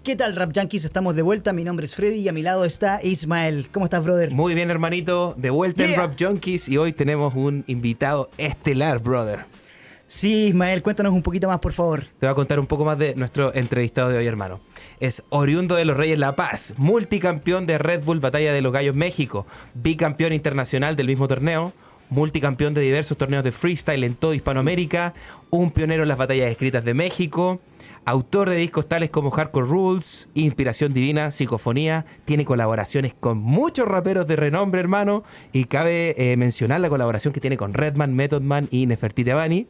¿Qué tal, Rap Junkies? Estamos de vuelta. Mi nombre es Freddy y a mi lado está Ismael. ¿Cómo estás, brother? Muy bien, hermanito. De vuelta en Rap Junkies y hoy tenemos un invitado estelar, brother. Sí, Ismael, cuéntanos un poquito más, por favor. Te voy a contar un poco más de nuestro entrevistado de hoy, hermano. Es oriundo de los Reyes La Paz, multicampeón de Red Bull Batalla de los Gallos México, bicampeón internacional del mismo torneo, multicampeón de diversos torneos de freestyle en toda Hispanoamérica, un pionero en las batallas escritas de México, autor de discos tales como Hardcore Rules, Inspiración Divina, Psicofonía, tiene colaboraciones con muchos raperos de renombre, hermano, y cabe mencionar la colaboración que tiene con Redman, Method Man y Nefertiti Abani,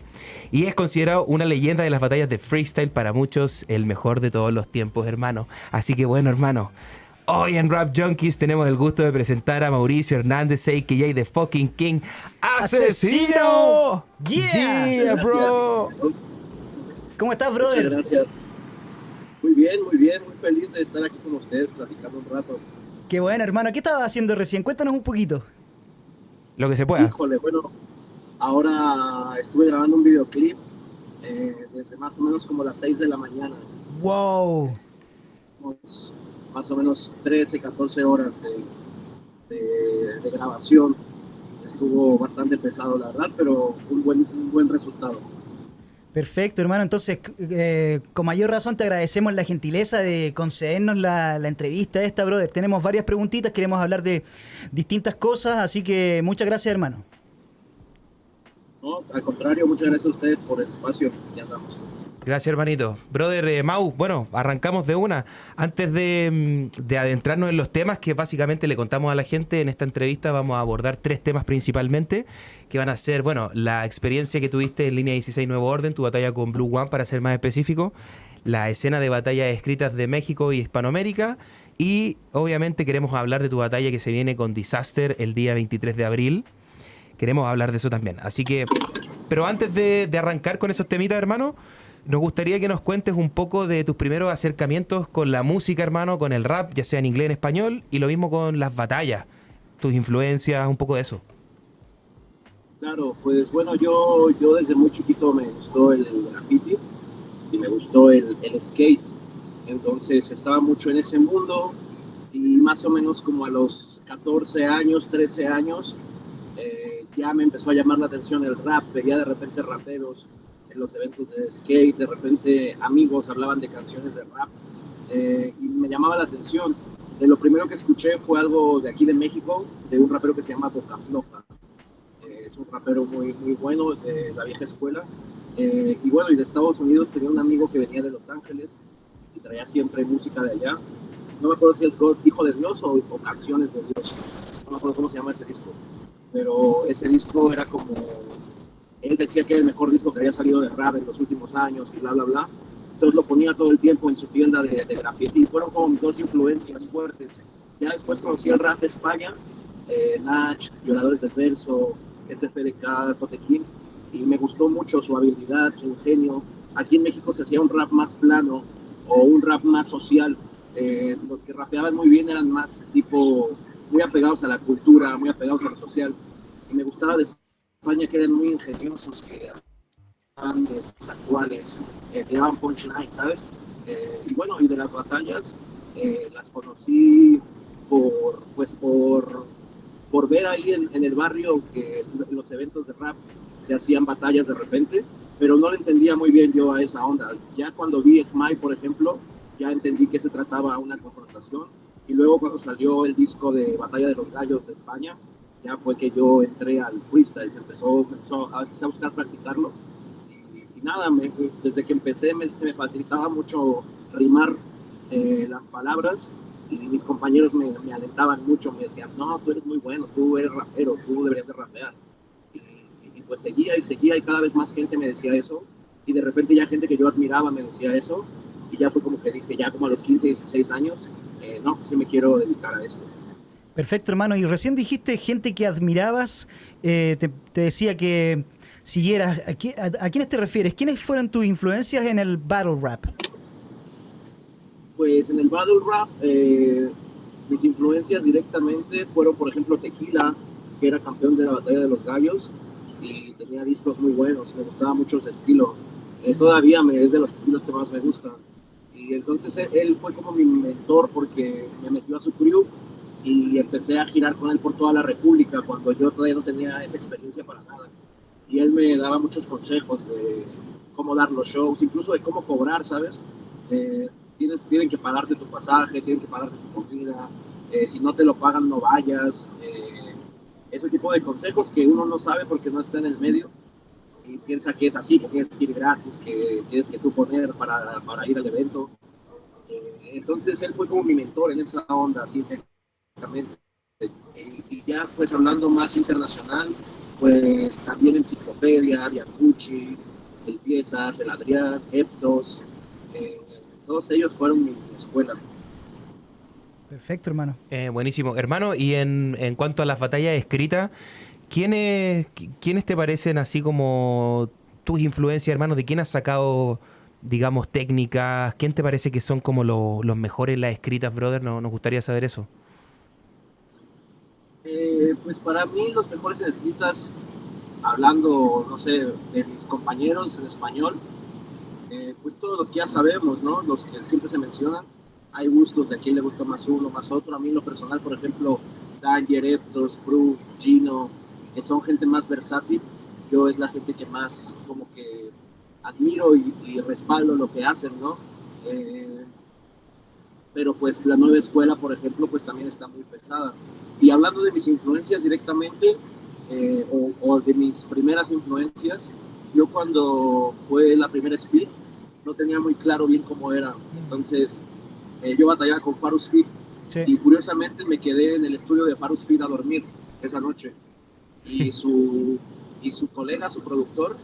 y es considerado una leyenda de las batallas de freestyle, para muchos el mejor de todos los tiempos, hermano. Así que bueno, hermano, hoy en Rap Junkies tenemos el gusto de presentar a Mauricio Hernández, a.k.a. The Fucking King Asesino. Yeah, bro. ¿Cómo estás, brother? Muchas gracias. Muy feliz de estar aquí con ustedes platicando un rato. Qué bueno, hermano. ¿Qué estabas haciendo recién? Cuéntanos un poquito. Lo que se pueda. Híjole, bueno, ahora estuve grabando un videoclip desde más o menos como las 6 de la mañana. Wow. Más o menos 13, 14 horas de grabación. Estuvo bastante pesado, la verdad, pero un buen resultado. Perfecto, hermano. Entonces, con mayor razón te agradecemos la gentileza de concedernos la entrevista esta, brother. Tenemos varias preguntitas, queremos hablar de distintas cosas, así que muchas gracias, hermano. No, al contrario, muchas gracias a ustedes por el espacio. Ya andamos. Gracias, hermanito. Brother Mau, bueno, arrancamos de una. Antes de adentrarnos en los temas que básicamente le contamos a la gente, en esta entrevista vamos a abordar 3 temas principalmente, que van a ser, bueno, la experiencia que tuviste en Línea 16 Nuevo Orden, tu batalla con Blue One, para ser más específico, la escena de batallas escritas de México y Hispanoamérica, y obviamente queremos hablar de tu batalla que se viene con Disaster el día 23 de abril. Queremos hablar de eso también. Así que, pero antes de arrancar con esos temitas, hermano, nos gustaría que nos cuentes un poco de tus primeros acercamientos con la música, hermano, con el rap, ya sea en inglés, en español, y lo mismo con las batallas, tus influencias, un poco de eso. Claro, pues bueno, yo desde muy chiquito me gustó el graffiti y me gustó el skate, entonces estaba mucho en ese mundo y más o menos como a los 14 años, 13 años, ya me empezó a llamar la atención el rap, veía de repente raperos en los eventos de skate, de repente amigos hablaban de canciones de rap y me llamaba la atención. Lo primero que escuché fue algo de aquí de México, de un rapero que se llama Boca Floja. Es un rapero muy bueno, de la vieja escuela. Y bueno, y de Estados Unidos tenía un amigo que venía de Los Ángeles y traía siempre música de allá. No me acuerdo si es God, Hijo de Dios o Canciones de Dios. No me acuerdo cómo se llama ese disco. Pero ese disco era como... Él decía que era el mejor disco que había salido de rap en los últimos años y bla, bla, bla. Entonces lo ponía todo el tiempo en su tienda de graffiti. Y fueron como mis 2 influencias fuertes. Ya después conocí el rap de España, Nach, Violadores del Verso, SFDK, Totequín, y me gustó mucho su habilidad, su ingenio. Aquí en México se hacía un rap más plano o un rap más social. Los que rapeaban muy bien eran más tipo, muy apegados a la cultura, muy apegados a lo social. Y me gustaba de España que eran muy ingeniosos, que eran actuales, que llevaban punchline, ¿sabes? Y bueno, y de las batallas las conocí por ver ahí en el barrio que en los eventos de rap se hacían batallas de repente, pero no le entendía muy bien yo a esa onda. Ya cuando vi ECMAI, por ejemplo, ya entendí que se trataba una confrontación, y luego cuando salió el disco de Batalla de los Gallos de España, ya fue que yo entré al freestyle, empecé a buscar practicarlo, y nada, desde que empecé se me facilitaba mucho rimar las palabras, y mis compañeros me alentaban mucho, me decían, no, tú eres muy bueno, tú eres rapero, tú deberías de rapear. Y pues seguía y cada vez más gente me decía eso, y de repente ya gente que yo admiraba me decía eso, y ya fue como que dije, ya como a los 15, 16 años, no, pues sí me quiero dedicar a eso. Perfecto, hermano. Y recién dijiste gente que admirabas, te decía que siguieras. ¿A quiénes te refieres? ¿Quiénes fueron tus influencias en el battle rap? Pues en el battle rap, mis influencias directamente fueron, por ejemplo, Tequila, que era campeón de la Batalla de los Gallos y tenía discos muy buenos, me gustaba mucho su estilo. Todavía es de los estilos que más me gustan. Y entonces él fue como mi mentor porque me metió a su crew y empecé a girar con él por toda la República cuando yo todavía no tenía esa experiencia para nada. Y él me daba muchos consejos de cómo dar los shows, incluso de cómo cobrar, ¿sabes? Tienen que pagarte tu pasaje, tienen que pagarte tu comida, si no te lo pagan no vayas, ese tipo de consejos que uno no sabe porque no está en el medio y piensa que es así, que tienes que ir gratis, que tienes que tú poner para ir al evento. Entonces él fue como mi mentor en esa onda, así técnicamente. Y ya pues hablando más internacional, pues también Enciclopedia, Biancucci, el Piezas, el Adrián, Eptos, eh, todos ellos fueron mi escuela. Perfecto, hermano. Buenísimo. Hermano, y en cuanto a las batallas escritas, ¿quiénes te parecen así como tus influencias, hermano? ¿De quién has sacado, digamos, técnicas? ¿Quién te parece que son como los mejores en las escritas, brother? Nos gustaría saber eso. Pues para mí los mejores en escritas, hablando, no sé, de mis compañeros en español, pues todos los que ya sabemos, ¿no? Los que siempre se mencionan, hay gustos de a quién le gusta más uno, más otro. A mí en lo personal, por ejemplo, Danger, Eptos, Proof, Gino, que son gente más versátil. Yo es la gente que más como que admiro y respaldo lo que hacen, ¿no? Eh, pero pues la nueva escuela, por ejemplo, pues también está muy pesada. Y hablando de mis influencias directamente, o de mis primeras influencias, yo cuando fue la primera Speed, no tenía muy claro bien cómo era. Entonces, yo batallaba con Farus Fit Sí. y curiosamente me quedé en el estudio de Farus Fit a dormir esa noche. Y su colega, su productor,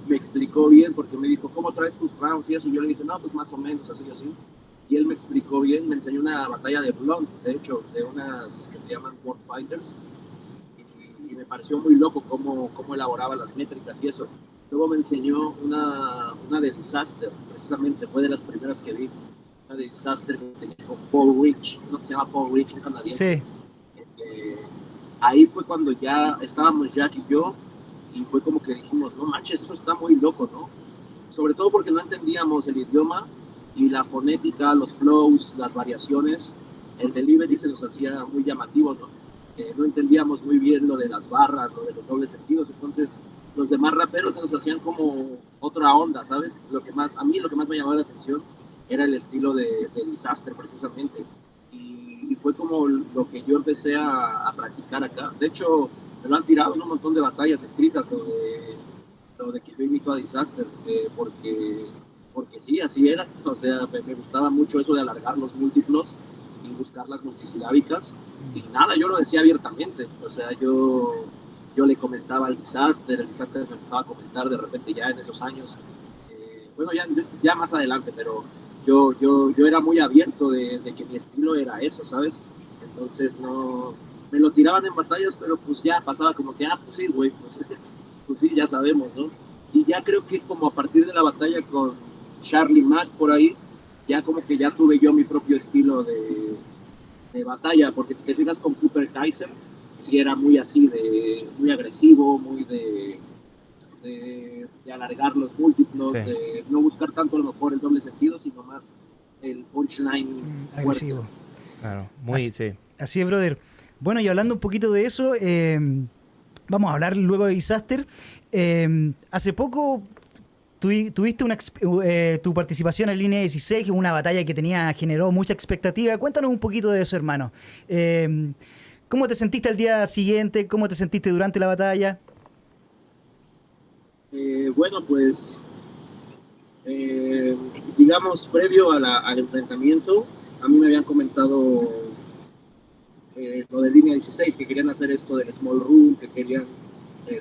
me explicó bien porque me dijo, ¿cómo traes tus rounds y eso? Y yo le dije, no, pues más o menos, así, así. Y él me explicó bien, me enseñó una batalla de Blunt, de hecho, de unas que se llaman World Fighters, y me pareció muy loco cómo elaboraba las métricas y eso. Luego me enseñó una de Disaster, precisamente, fue de las primeras que vi, una de Disaster que tenía con Paul Rich, uno que se llama Paul Rich, un canadiense. Sí. Eh, Ahí fue cuando ya estábamos Jack y yo, y fue como que dijimos, no manches, eso está muy loco, ¿no? Sobre todo porque no entendíamos el idioma y la fonética, los flows, las variaciones, el delivery se nos hacía muy llamativo, ¿no? No entendíamos muy bien lo de las barras, lo de los dobles sentidos, entonces los demás raperos se nos hacían como otra onda, ¿sabes? A mí lo que más me llamaba la atención era el estilo de Disaster, precisamente. Y fue como lo que yo empecé a practicar acá. De hecho, me lo han tirado en un montón de batallas escritas, lo de que yo imito a Disaster, porque sí, así era. O sea, me gustaba mucho eso de alargar los múltiplos y buscar las multisilábicas. Y nada, yo lo decía abiertamente. O sea, yo le comentaba al Disaster, el Disaster me empezaba a comentar de repente ya en esos años. Bueno, ya más adelante, pero yo era muy abierto de que mi estilo era eso, ¿sabes? Entonces no, me lo tiraban en batallas, pero pues ya pasaba como que, pues sí, güey, pues sí, ya sabemos, ¿no? Y ya creo que como a partir de la batalla con Charlie Mack por ahí, ya como que ya tuve yo mi propio estilo de batalla, porque si te fijas con Cooper Kaiser, sí era muy así, muy agresivo, muy de alargar los múltiplos, Sí. de no buscar tanto a lo mejor el doble sentido, sino más el punchline fuerte. Agresivo. Claro, Así, sí. así es, brother. Bueno, y hablando un poquito de eso, vamos a hablar luego de Disaster. Hace poco tuviste tu participación en Línea 16, una batalla que generó mucha expectativa. Cuéntanos un poquito de eso, hermano. ¿Cómo te sentiste al día siguiente? ¿Cómo te sentiste durante la batalla? Bueno, pues eh, digamos, previo al enfrentamiento, a mí me habían comentado lo de Línea 16, que querían hacer esto del Small Room, que querían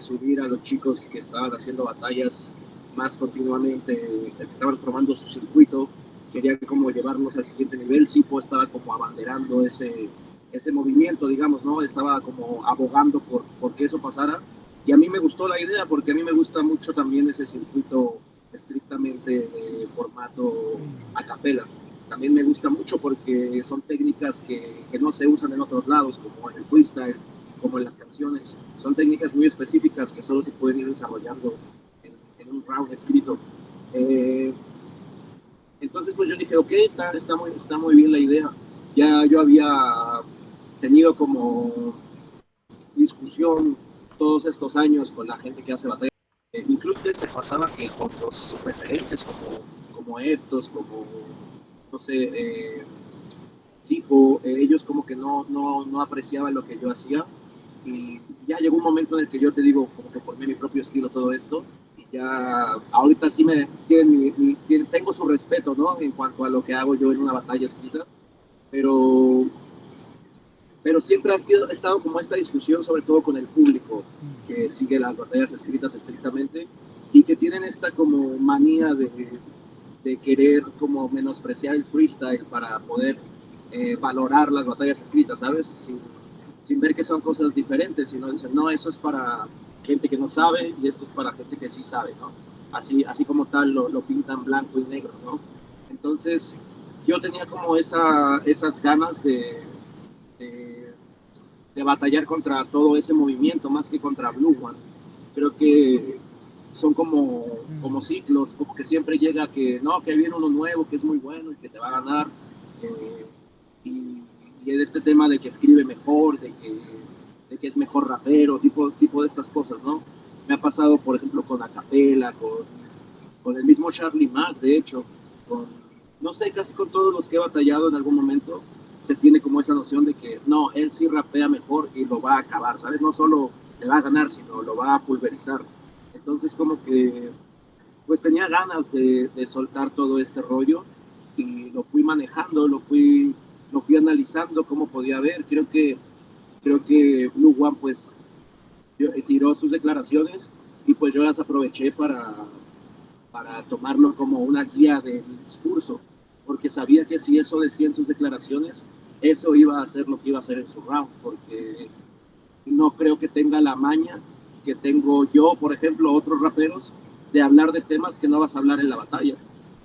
subir a los chicos que estaban haciendo batallas más continuamente, que estaban formando su circuito, querían como llevarlos al siguiente nivel. Sipo estaba como abanderando ese movimiento, digamos, ¿no? Estaba como abogando por que eso pasara. Y a mí me gustó la idea, porque a mí me gusta mucho también ese circuito estrictamente de formato a capela. También me gusta mucho porque son técnicas que no se usan en otros lados, como en el freestyle, como en las canciones. Son técnicas muy específicas que solo se pueden ir desarrollando en un round escrito. Eh, Entonces, pues yo dije, ok, está muy bien la idea. Ya yo había tenido como discusión todos estos años con la gente que hace batalla. Incluso me pasaba que con los referentes como Eptos, como, no sé, Zico, ellos como que no apreciaban lo que yo hacía. Y ya llegó un momento en el que yo te digo, como que formé mi propio estilo, todo esto. Y ya ahorita sí tengo su respeto, ¿no? En cuanto a lo que hago yo en una batalla escrita. Pero siempre ha estado como esta discusión, sobre todo con el público que sigue las batallas escritas estrictamente y que tienen esta como manía de querer como menospreciar el freestyle para poder valorar las batallas escritas, ¿sabes? Sin ver que son cosas diferentes, sino dicen, no, eso es para gente que no sabe y esto es para gente que sí sabe, ¿no? Así como tal lo pintan blanco y negro, ¿no? Entonces, yo tenía como esas ganas de, de batallar contra todo ese movimiento, más que contra Blue One. Creo que son como ciclos, como que siempre llega que viene uno nuevo, que es muy bueno y que te va a ganar. Eh, y, y en este tema de que escribe mejor, de que es mejor rapero, tipo de estas cosas, ¿no? Me ha pasado, por ejemplo, con Acapela, con el mismo Charlie Mack, de hecho, no sé, casi con todos los que he batallado en algún momento, se tiene como esa noción de que no, él sí rapea mejor y lo va a acabar, ¿sabes? No solo le va a ganar, sino lo va a pulverizar. Entonces, como que, pues tenía ganas de soltar todo este rollo y lo fui manejando, lo fui analizando cómo podía ver. Creo que Blue One, pues, tiró sus declaraciones y pues yo las aproveché para tomarlo como una guía de mi discurso, porque sabía que si eso decía en sus declaraciones, eso iba a ser lo que iba a hacer en su round, porque no creo que tenga la maña que tengo yo, por ejemplo, otros raperos, de hablar de temas que no vas a hablar en la batalla,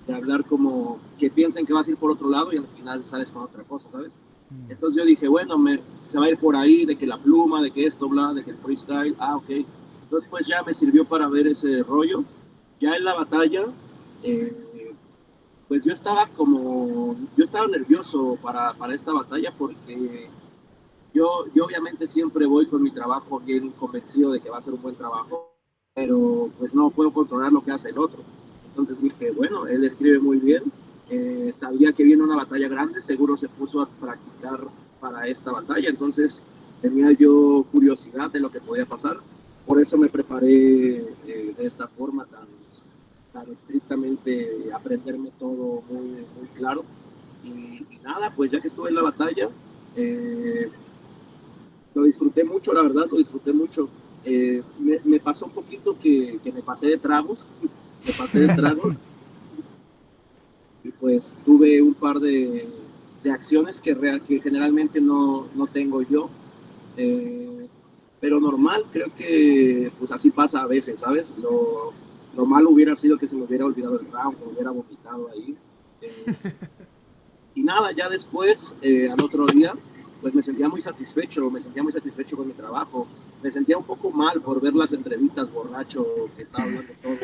de hablar como que piensen que vas a ir por otro lado y al final sales con otra cosa, ¿sabes? Entonces yo dije, bueno, se va a ir por ahí, de que la pluma, de que esto, bla, de que el freestyle, ok. Entonces pues ya me sirvió para ver ese rollo. Ya en la batalla, pues yo estaba nervioso para esta batalla porque yo obviamente siempre voy con mi trabajo bien convencido de que va a ser un buen trabajo, pero pues no puedo controlar lo que hace el otro. Entonces dije, bueno, él escribe muy bien, sabía que viene una batalla grande, seguro se puso a practicar para esta batalla, entonces tenía yo curiosidad de lo que podía pasar, por eso me preparé de esta forma tan estrictamente, aprenderme todo muy claro. Y nada, pues ya que estuve en la batalla, eh, lo disfruté mucho, la verdad, lo disfruté mucho. Me pasó un poquito que me pasé de tragos, me pasé de tragos y pues tuve un par de acciones que generalmente no tengo yo, eh, pero normal, creo que pues así pasa a veces, ¿sabes? Lo malo hubiera sido que se me hubiera olvidado el round, que me hubiera vomitado ahí. Eh, y nada, ya después, al otro día, pues me sentía muy satisfecho con mi trabajo. Me sentía un poco mal por ver las entrevistas borracho que estaba hablando todo.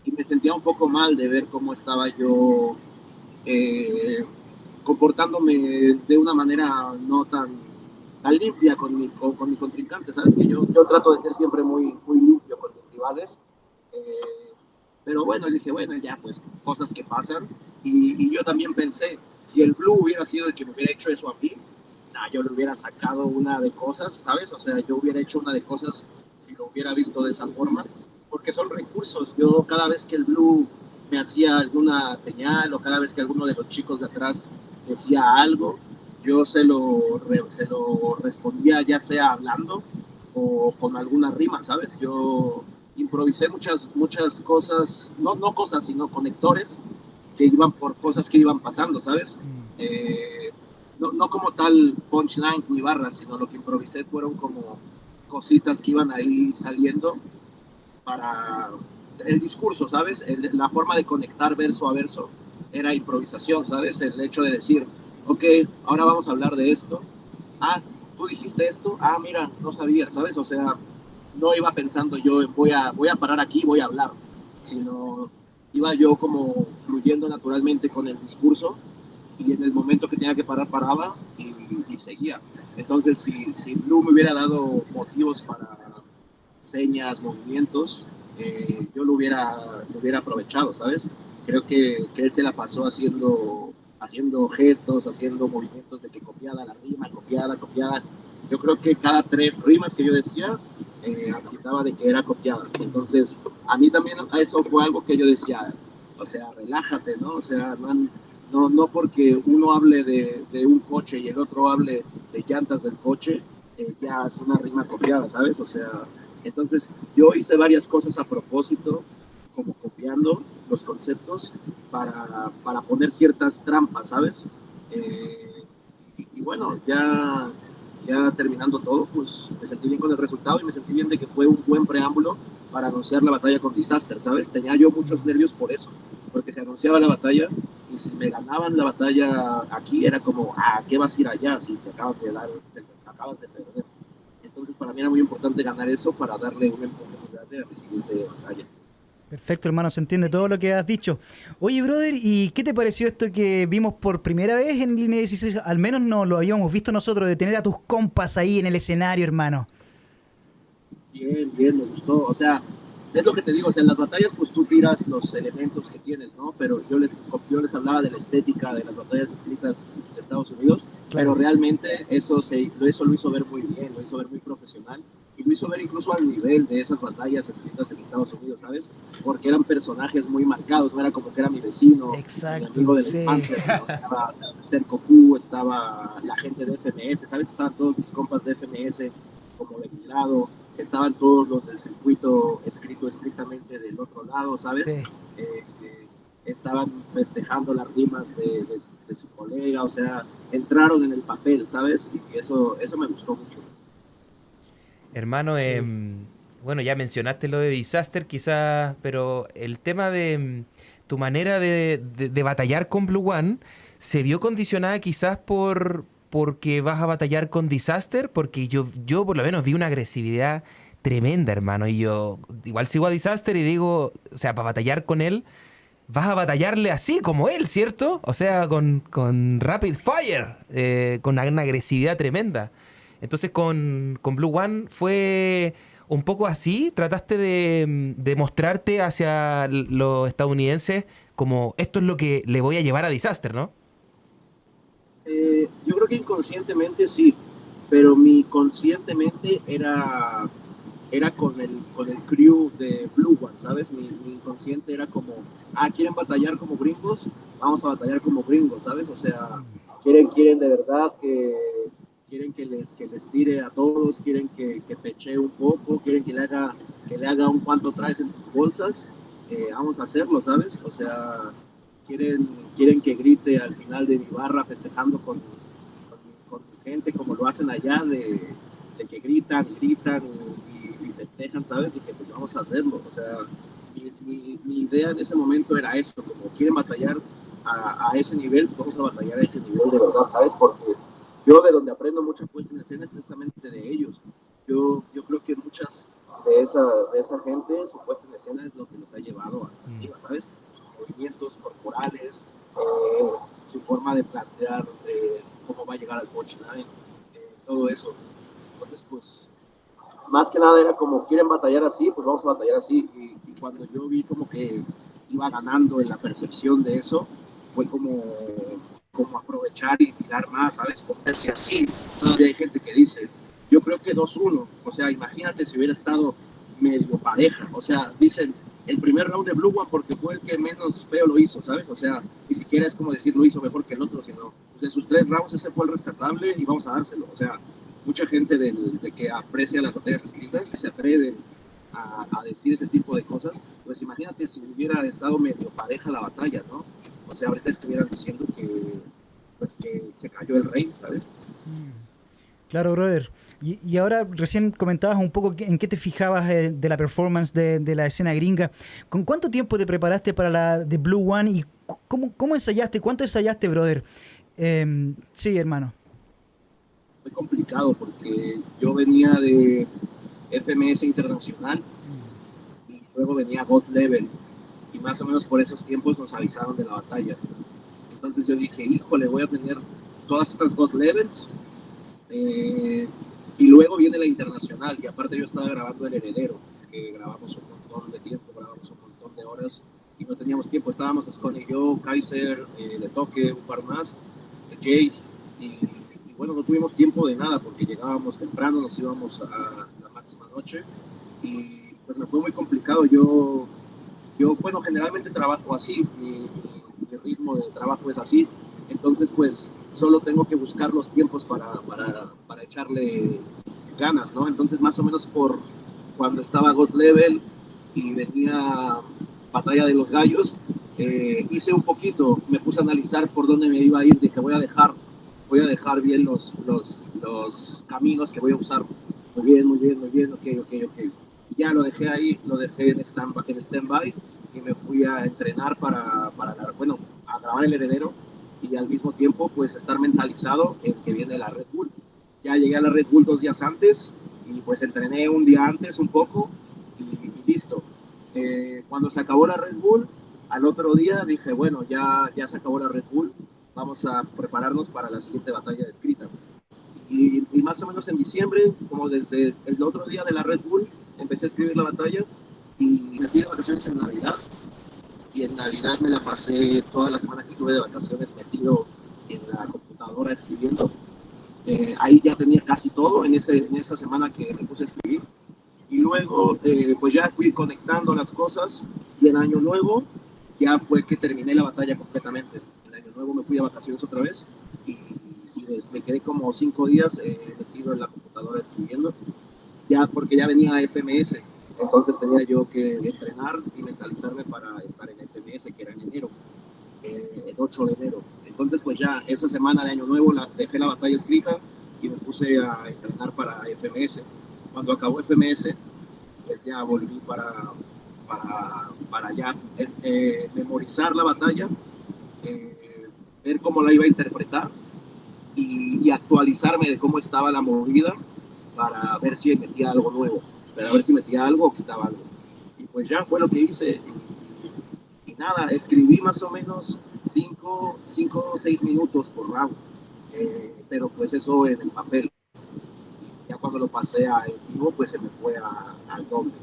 Y me sentía un poco mal de ver cómo estaba yo eh, comportándome de una manera no tan limpia con mi contrincante. Sabes que yo trato de ser siempre muy limpio con mis rivales. Eh, pero bueno, dije, bueno, ya pues cosas que pasan. Y yo también pensé, si el Blue hubiera sido el que me hubiera hecho eso a mí, nah, yo le hubiera sacado una de cosas, ¿sabes? O sea, yo hubiera hecho una de cosas si lo hubiera visto de esa forma, porque son recursos. Yo cada vez que el Blue me hacía alguna señal o cada vez que alguno de los chicos de atrás decía algo, yo se lo respondía ya sea hablando o con alguna rima, ¿sabes? Yo improvisé muchas cosas, no cosas, sino conectores que iban por cosas que iban pasando, ¿sabes? No como tal punchlines ni barras, sino lo que improvisé fueron como cositas que iban ahí saliendo para el discurso, ¿sabes? La forma de conectar verso a verso era improvisación, ¿sabes? El hecho de decir, ok, ahora vamos a hablar de esto. Ah, tú dijiste esto. Ah, mira, no sabía, ¿sabes? O sea, no iba pensando yo en voy a parar aquí y voy a hablar, sino iba yo como fluyendo naturalmente con el discurso y en el momento que tenía que parar, paraba y seguía. Entonces, si Blue me hubiera dado motivos para señas, movimientos, yo lo hubiera aprovechado, ¿sabes? Creo que él se la pasó haciendo gestos, haciendo movimientos de que copiada la rima, copiada, copiada. Yo creo que cada 3 rimas que yo decía, aplicaba de que era copiada. Entonces, a mí también eso fue algo que yo decía, o sea, relájate, ¿no? O sea, no porque uno hable de un coche y el otro hable de llantas del coche, ya es una rima copiada, ¿sabes? O sea, entonces yo hice varias cosas a propósito, como copiando los conceptos para poner ciertas trampas, ¿sabes? Eh, y bueno, ya terminando todo, pues me sentí bien con el resultado y me sentí bien de que fue un buen preámbulo para anunciar la batalla con Disaster, ¿sabes? Tenía yo muchos nervios por eso, porque se anunciaba la batalla y si me ganaban la batalla aquí era como, ¿qué vas a ir allá si te acabas de perder? Entonces para mí era muy importante ganar eso para darle un empuje muy grande a mi siguiente batalla. Perfecto, hermano, se entiende todo lo que has dicho. Oye, brother, ¿y qué te pareció esto que vimos por primera vez en Línea 16? Al menos no lo habíamos visto nosotros, de tener a tus compas ahí en el escenario, hermano. Bien, bien, me gustó. O sea, es lo que te digo, o sea, en las batallas pues tú tiras los elementos que tienes, ¿no? Pero yo les hablaba de la estética de las batallas escritas de Estados Unidos, pero Claro. realmente eso lo hizo ver muy bien, lo hizo ver muy profesional y lo hizo ver incluso al nivel de esas batallas escritas en Estados Unidos, ¿sabes? Porque eran personajes muy marcados, no era como que era mi vecino, mi Exacto, amigo de la sí. infancia, sino estaba Cerco Fu, estaba la gente de FMS, ¿sabes? Estaban todos mis compas de FMS como de mi lado, estaban todos los del circuito escrito estrictamente del otro lado, ¿sabes? Sí. Estaban festejando las rimas de su colega, o sea, entraron en el papel, ¿sabes? Y eso me gustó mucho. Hermano, Sí. bueno, ya mencionaste lo de Disaster quizás, pero el tema de tu manera de batallar con Blue One se vio condicionada quizás porque vas a batallar con Disaster, porque yo por lo menos vi una agresividad tremenda, hermano, y yo igual sigo a Disaster y digo, o sea, para batallar con él, vas a batallarle así como él, ¿cierto? O sea, con Rapid Fire, con una agresividad tremenda. Entonces con Blue One fue un poco así, trataste de mostrarte hacia los estadounidenses como esto es lo que le voy a llevar a Disaster, ¿no? Yo creo que inconscientemente sí, pero mi conscientemente era con el crew de Blue One, ¿sabes? Mi inconsciente era como, quieren batallar como gringos, vamos a batallar como gringos, ¿sabes? O sea, quieren de verdad quieren que les tire a todos, quieren que pechee un poco, quieren que le haga un cuánto traes en tus bolsas, vamos a hacerlo, ¿sabes? O sea, quieren, quieren que grite al final de mi barra festejando con mi gente como lo hacen allá, de que gritan y gritan y festejan, ¿sabes? Y que pues vamos a hacerlo. O sea, mi idea en ese momento era eso, como quieren batallar a ese nivel, pues vamos a batallar a ese nivel de verdad, ¿sabes? Porque yo de donde aprendo mucho puesta en escena es precisamente de ellos. Yo creo que muchas de esa gente, su puesta en escena es lo que los ha llevado hasta Mm. arriba, ¿sabes? Sus movimientos corporales, eh, su forma de plantear cómo va a llegar al punchline, todo eso. Entonces, pues, más que nada era como, quieren batallar así, pues vamos a batallar así. Y cuando yo vi como que iba ganando en la percepción de eso, fue como aprovechar y tirar más, ¿sabes? Como decía, sí, todavía hay gente que dice, yo creo que 2-1, o sea, imagínate si hubiera estado medio pareja, o sea, dicen, el primer round de Blue One porque fue el que menos feo lo hizo, ¿sabes? O sea, ni siquiera es como decir lo hizo mejor que el otro, sino de sus 3 rounds ese fue el rescatable y vamos a dárselo, o sea, mucha gente de que aprecia las batallas escritas se atreve a decir ese tipo de cosas, pues imagínate si hubiera estado medio pareja la batalla, ¿no? O sea, ahorita estuvieran diciendo que se cayó el rey, ¿sabes? Mm. Claro, brother. Y ahora recién comentabas un poco en qué te fijabas de la performance de la escena gringa. ¿Con cuánto tiempo te preparaste para la de Blue One y cómo ensayaste? ¿Cuánto ensayaste, brother? Sí, hermano. Fue complicado porque yo venía de FMS Internacional Mm. y luego venía God Level. y más o menos por esos tiempos nos avisaron de la batalla. Entonces yo dije, híjole, voy a tener todas estas God Levels, y luego viene la internacional, y aparte yo estaba grabando El Heredero, que grabamos un montón de tiempo, grabamos un montón de horas, y no teníamos tiempo, estábamos Scone y yo, Kaiser, Le Toque, un par más, Jace, y bueno, no tuvimos tiempo de nada, porque llegábamos temprano, nos íbamos a la máxima noche, y pues me fue muy complicado. Yo bueno, generalmente trabajo así, mi ritmo de trabajo es así, entonces pues solo tengo que buscar los tiempos para echarle ganas, ¿no? Entonces más o menos por cuando estaba God Level y venía Batalla de los Gallos, hice un poquito, me puse a analizar por dónde me iba a ir, dije voy a dejar bien los caminos que voy a usar, muy bien, ok. Y ya lo dejé ahí, lo dejé en stand-by y me fui a entrenar bueno, a grabar El Heredero y al mismo tiempo pues estar mentalizado en que viene la Red Bull. Ya llegué a la Red Bull 2 días antes y pues entrené un día antes un poco y listo. Cuando se acabó la Red Bull, al otro día dije, bueno, ya se acabó la Red Bull, vamos a prepararnos para la siguiente batalla escrita. Y más o menos en diciembre, como desde el otro día de la Red Bull, empecé a escribir la batalla y me fui de vacaciones en Navidad. Y en Navidad me la pasé toda la semana que estuve de vacaciones metido en la computadora escribiendo. Ahí ya tenía casi todo en esa semana que me puse a escribir. Y luego pues ya fui conectando las cosas y en Año Nuevo ya fue que terminé la batalla completamente. En Año Nuevo me fui a vacaciones otra vez y me quedé como 5 días metido en la computadora escribiendo, ya porque ya venía FMS, entonces tenía yo que entrenar y mentalizarme para estar en FMS, que era en enero, el 8 de enero. Entonces pues ya esa semana de Año Nuevo dejé la batalla escrita y me puse a entrenar para FMS. Cuando acabó FMS, pues ya volví para ya memorizar la batalla, ver cómo la iba a interpretar y actualizarme de cómo estaba la movida para ver si metía algo nuevo, para ver si metía algo o quitaba algo. Y pues ya fue lo que hice. Y nada, escribí más o menos 5 o 6 minutos por round, pero pues eso en el papel. Ya cuando lo pasé a en vivo, pues se me fue al doble.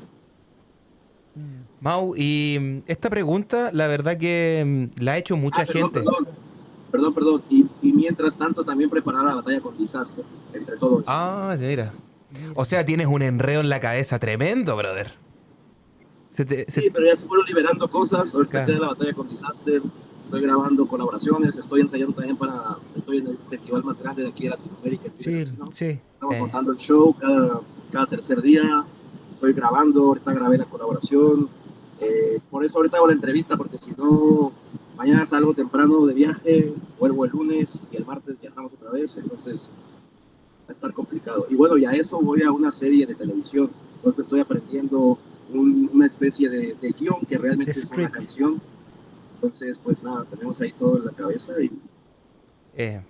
Mau, y esta pregunta, la verdad que la ha hecho mucha gente. Perdón. Y mientras tanto también preparar la batalla con Disaster, entre todo eso. Ah, sí, mira. O sea, tienes un enredo en la cabeza tremendo, brother. Sí, pero ya se fueron liberando cosas. Ahorita Claro. queda la batalla con Disaster. Estoy grabando colaboraciones. Estoy ensayando también estoy en el festival más grande de aquí de Latinoamérica, el Vive Sí, Latino. sí. Estamos montando el show cada tercer día. Estoy grabando. Ahorita grabé la colaboración. Por eso ahorita hago la entrevista, porque si no, mañana salgo temprano de viaje, vuelvo el lunes y el martes viajamos otra vez. Entonces va a estar complicado. Y bueno, y a eso voy a una serie de televisión. Entonces estoy aprendiendo una especie de guión que realmente es una canción. Entonces, pues nada, tenemos ahí todo en la cabeza y nada.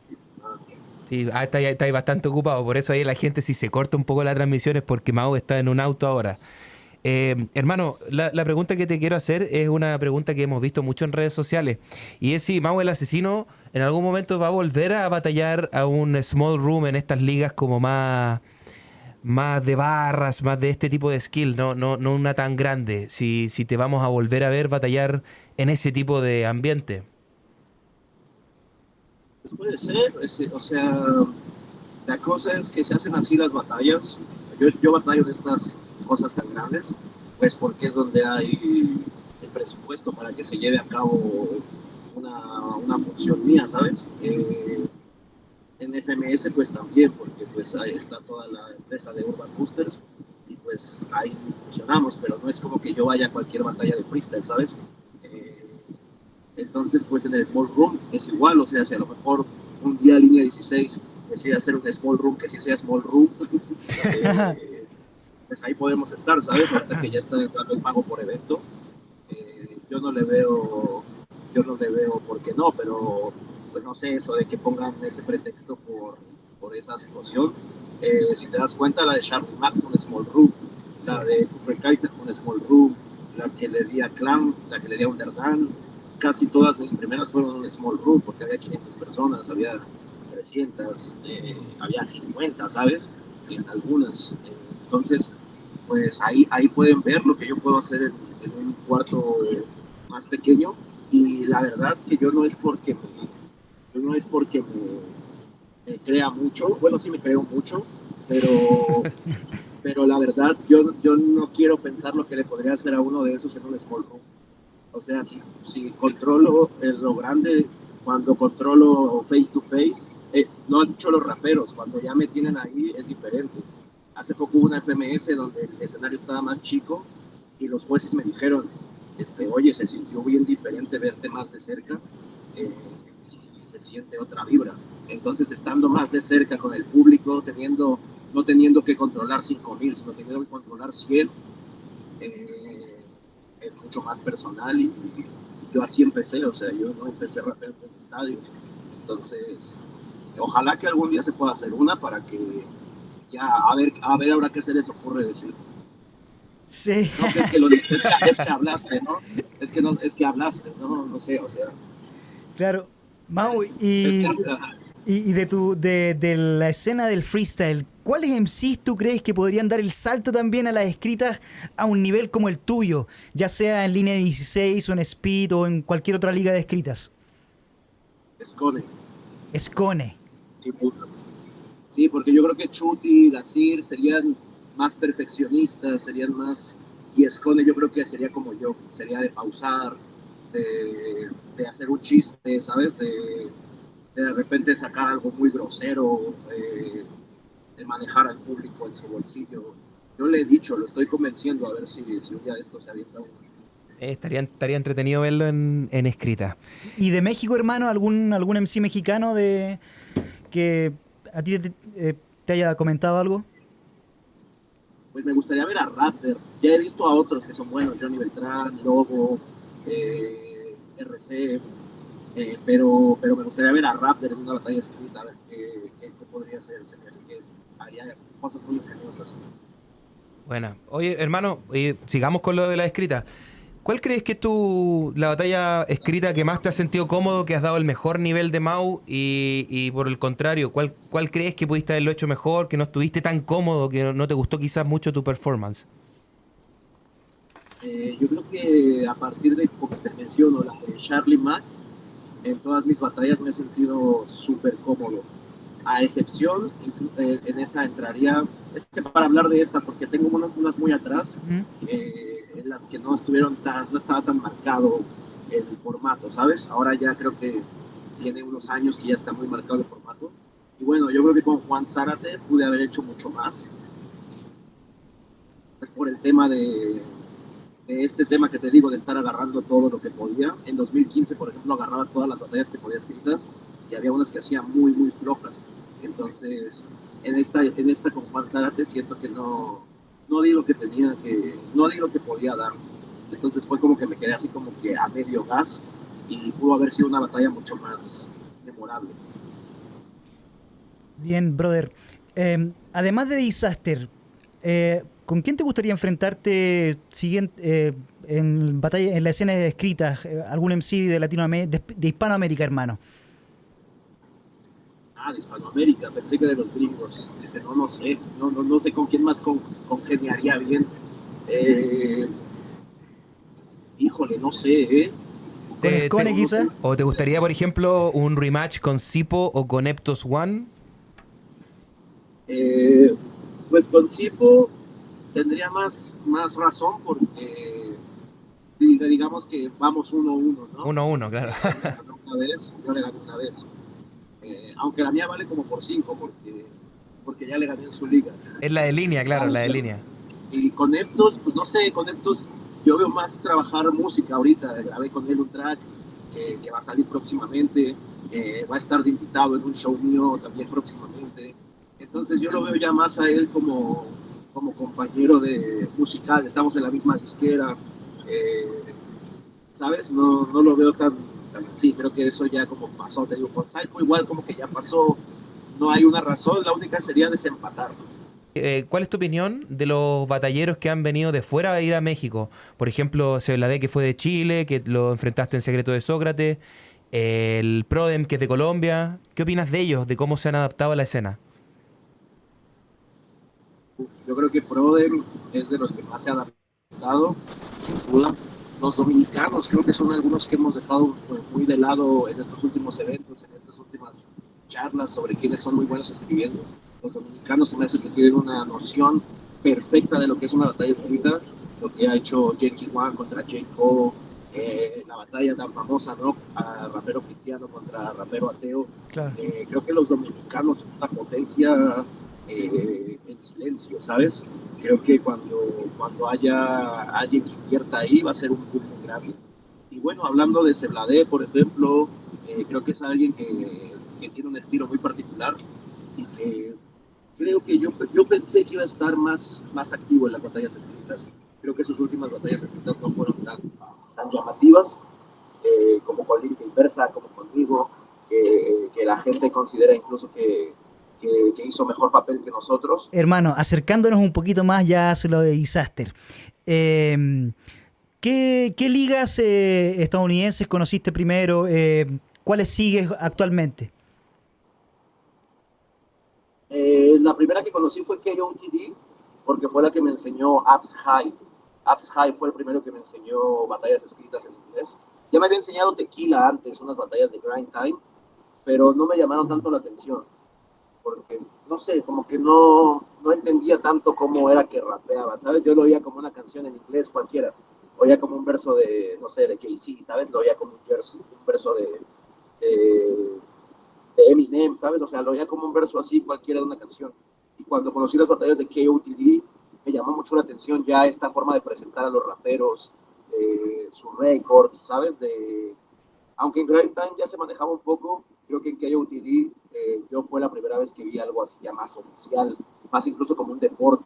Sí, está ahí bastante ocupado. Por eso ahí la gente, si se corta un poco la transmisión, es porque Mau está en un auto ahora. Hermano, la pregunta que te quiero hacer es una pregunta que hemos visto mucho en redes sociales. Y es si Mau el Asesino en algún momento va a volver a batallar a un small room en estas ligas como más de barras, más de este tipo de skill, no una tan grande. Si te vamos a volver a ver batallar en ese tipo de ambiente. Pues puede ser, o sea, la cosa es que se hacen así las batallas. Yo batallo de estas cosas tan grandes, pues porque es donde hay el presupuesto para que se lleve a cabo una función mía, ¿sabes? En FMS pues también, porque pues ahí está toda la empresa de Urban Boosters y pues ahí funcionamos, pero no es como que yo vaya a cualquier batalla de freestyle, ¿sabes? Entonces pues en el Small Room es igual, o sea, si a lo mejor un día Línea 16 decide hacer un Small Room que sí sea Small Room, pues ahí podemos estar, ¿sabes? Ahorita que ya está entrando el pago por evento, yo no le veo por qué no, pero pues no sé, eso de que pongan ese pretexto por esa situación. Si te das cuenta, la de Charlie Mack fue un Small Room, la de Cooper Kaiser fue un Small Room, la que le di a Clam, la que le di a Underdan. Casi todas mis primeras fueron en small room, porque había 500 personas, había 300, había 50, ¿sabes? En algunas. Entonces, pues ahí pueden ver lo que yo puedo hacer en un cuarto más pequeño. Y la verdad que yo no es porque me crea mucho, bueno, sí me creo mucho, pero, pero la verdad yo no quiero pensar lo que le podría hacer a uno de esos en un small room. O sea, si controlo lo grande, cuando controlo face to face, no han dicho los raperos, cuando ya me tienen ahí es diferente. Hace poco hubo una FMS donde el escenario estaba más chico y los jueces me dijeron, oye, se sintió bien diferente verte más de cerca, si se siente otra vibra. Entonces, estando más de cerca con el público, no teniendo que controlar 5,000, sino teniendo que controlar 100, es mucho más personal y yo así empecé, o sea, yo no empecé rapeando en estadios. Entonces, ojalá que algún día se pueda hacer una para que ya, a ver ahora qué se les ocurre decir. Sí. No, es que hablaste, ¿no? Es que hablaste, ¿no? No sé, o sea. Claro. Mau, Es que, y de la escena del freestyle, ¿cuáles MCs tú crees que podrían dar el salto también a las escritas a un nivel como el tuyo? Ya sea en línea 16 o en Speed o en cualquier otra liga de escritas. Escone. Escone. Sí, sí, porque yo creo que Chuti y Dacir serían más perfeccionistas, serían más... Y Escone yo creo que sería como yo, sería de pausar, de hacer un chiste, ¿sabes? De repente sacar algo muy grosero, de manejar al público en su bolsillo. Yo le he dicho, lo estoy convenciendo a ver si un día de esto se avienta uno. Estaría entretenido verlo en escrita. ¿Y de México, hermano, algún MC mexicano que a ti te haya comentado algo? Pues me gustaría ver a Raptor. Ya he visto a otros que son buenos, Johnny Beltrán, Lobo, RC, pero me gustaría ver a Raptor en una batalla escrita, a ver qué podría ser. Así que haría cosas muy ingeniosas. Bueno, oye, hermano, sigamos con lo de la escrita. ¿Cuál crees que es la batalla escrita que más te has sentido cómodo, que has dado el mejor nivel de Mau? Y por el contrario, ¿cuál crees que pudiste haberlo hecho mejor, que no estuviste tan cómodo, que no te gustó quizás mucho tu performance? Yo creo que a partir de, como te menciono, la de Charlie Mack, en todas mis batallas me he sentido súper cómodo. A excepción, en esa entraría, es que para hablar de estas, porque tengo unas muy atrás, en las que no estaba tan marcado el formato, ¿sabes? Ahora ya creo que tiene unos años que ya está muy marcado el formato. Y bueno, yo creo que con Juan Zárate pude haber hecho mucho más. Es por el tema de este tema que te digo, de estar agarrando todo lo que podía. En 2015, por ejemplo, agarraba todas las batallas que podía escritas y había unas que hacía muy, muy flojas. Entonces, en esta con Juan Zárate siento que no di lo que tenía no di lo que podía dar. Entonces fue como que me quedé así como que a medio gas y pudo haber sido una batalla mucho más memorable. Bien, brother. Además de Disaster, ¿con quién te gustaría enfrentarte en batalla, en la escena de escritas? ¿Algún MC de Latinoamérica, de Hispanoamérica, hermano? De Hispanoamérica, pensé que de los gringos. No sé, no sé con quién más congeniaría bien. Híjole, no sé, ¿eh? ¿Con Escone quizá? ¿O te gustaría, por ejemplo, un rematch con Sipo o con Eptos One? Pues con Sipo tendría más razón porque digamos que vamos 1-1, ¿no? 1-1, claro. Yo le gané una vez. Aunque la mía vale como por 5 porque ya le gané en su liga. Es la de línea, claro, la de línea. Y con Eptos, pues no sé, con Eptos yo veo más trabajar música ahorita. Grabé con él un track que va a salir próximamente, va a estar de invitado en un show mío también próximamente. Entonces yo lo veo ya más a él como compañero de musical, estamos en la misma disquera, ¿sabes? No lo veo tan así, creo que eso ya como pasó, te digo, con Psycho igual como que ya pasó, no hay una razón, la única sería desempatar. ¿Cuál es tu opinión de los batalleros que han venido de fuera a ir a México? Por ejemplo, Sebladé, que fue de Chile, que lo enfrentaste en Secreto de Sócrates, el Prodem, que es de Colombia. ¿Qué opinas de ellos, de cómo se han adaptado a la escena? Yo creo que Prodem es de los que más se han adaptado, sin duda. Los dominicanos creo que son algunos que hemos dejado muy de lado en estos últimos eventos, en estas últimas charlas sobre quiénes son muy buenos escribiendo. Los dominicanos se me hace que tienen una noción perfecta de lo que es una batalla escrita, lo que ha hecho Jackie Wan contra J. Cole, la batalla tan famosa, ¿no? A rapero cristiano contra rapero ateo. Claro. Creo que los dominicanos son una potencia en silencio, ¿sabes? Creo que cuando haya alguien que invierta ahí va a ser un boom muy grande. Y bueno, hablando de Sebladé, por ejemplo, creo que es alguien que tiene un estilo muy particular y que creo que yo pensé que iba a estar más activo en las batallas escritas. Creo que sus últimas batallas escritas no fueron tan llamativas como con Lírica Inversa, como conmigo, que la gente considera incluso que hizo mejor papel que nosotros. Hermano, acercándonos un poquito más ya hacia lo de Disaster. Eh, ¿qué ligas estadounidenses conociste primero? ¿Cuáles sigues actualmente? La primera que conocí fue KOTD, porque fue la que me enseñó Apps High. Apps High fue el primero que me enseñó batallas escritas en inglés. Ya me había enseñado Tequila antes, unas batallas de Grind Time, pero no me llamaron tanto la atención, porque, no sé, como que no entendía tanto cómo era que rapeaban, ¿sabes? Yo lo oía como una canción en inglés cualquiera, oía como un verso de, no sé, de Jay-Z, ¿sabes? Lo oía como un verso de Eminem, ¿sabes? O sea, lo oía como un verso así cualquiera de una canción. Y cuando conocí las batallas de KOTD, me llamó mucho la atención ya esta forma de presentar a los raperos, su récord, ¿sabes? Aunque en Grind Time ya se manejaba un poco, creo que en KOTD yo fue la primera vez que vi algo así ya más oficial, más incluso como un deporte.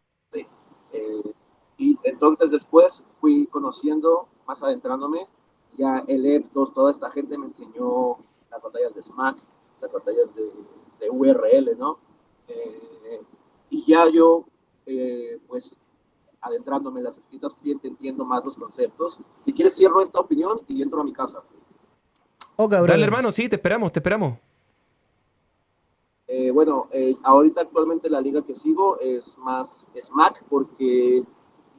Eh, y entonces después fui conociendo, más adentrándome, ya el Eptos, toda esta gente me enseñó las batallas de Smack, las batallas de URL, ¿no? Y ya yo, pues, adentrándome en las escritas, fui entendiendo más los conceptos. Si quieres, cierro esta opinión y entro a mi casa. Ok, Dale, brother. hermano, sí, te esperamos, te esperamos. Bueno, ahorita actualmente la liga que sigo es más SMAC porque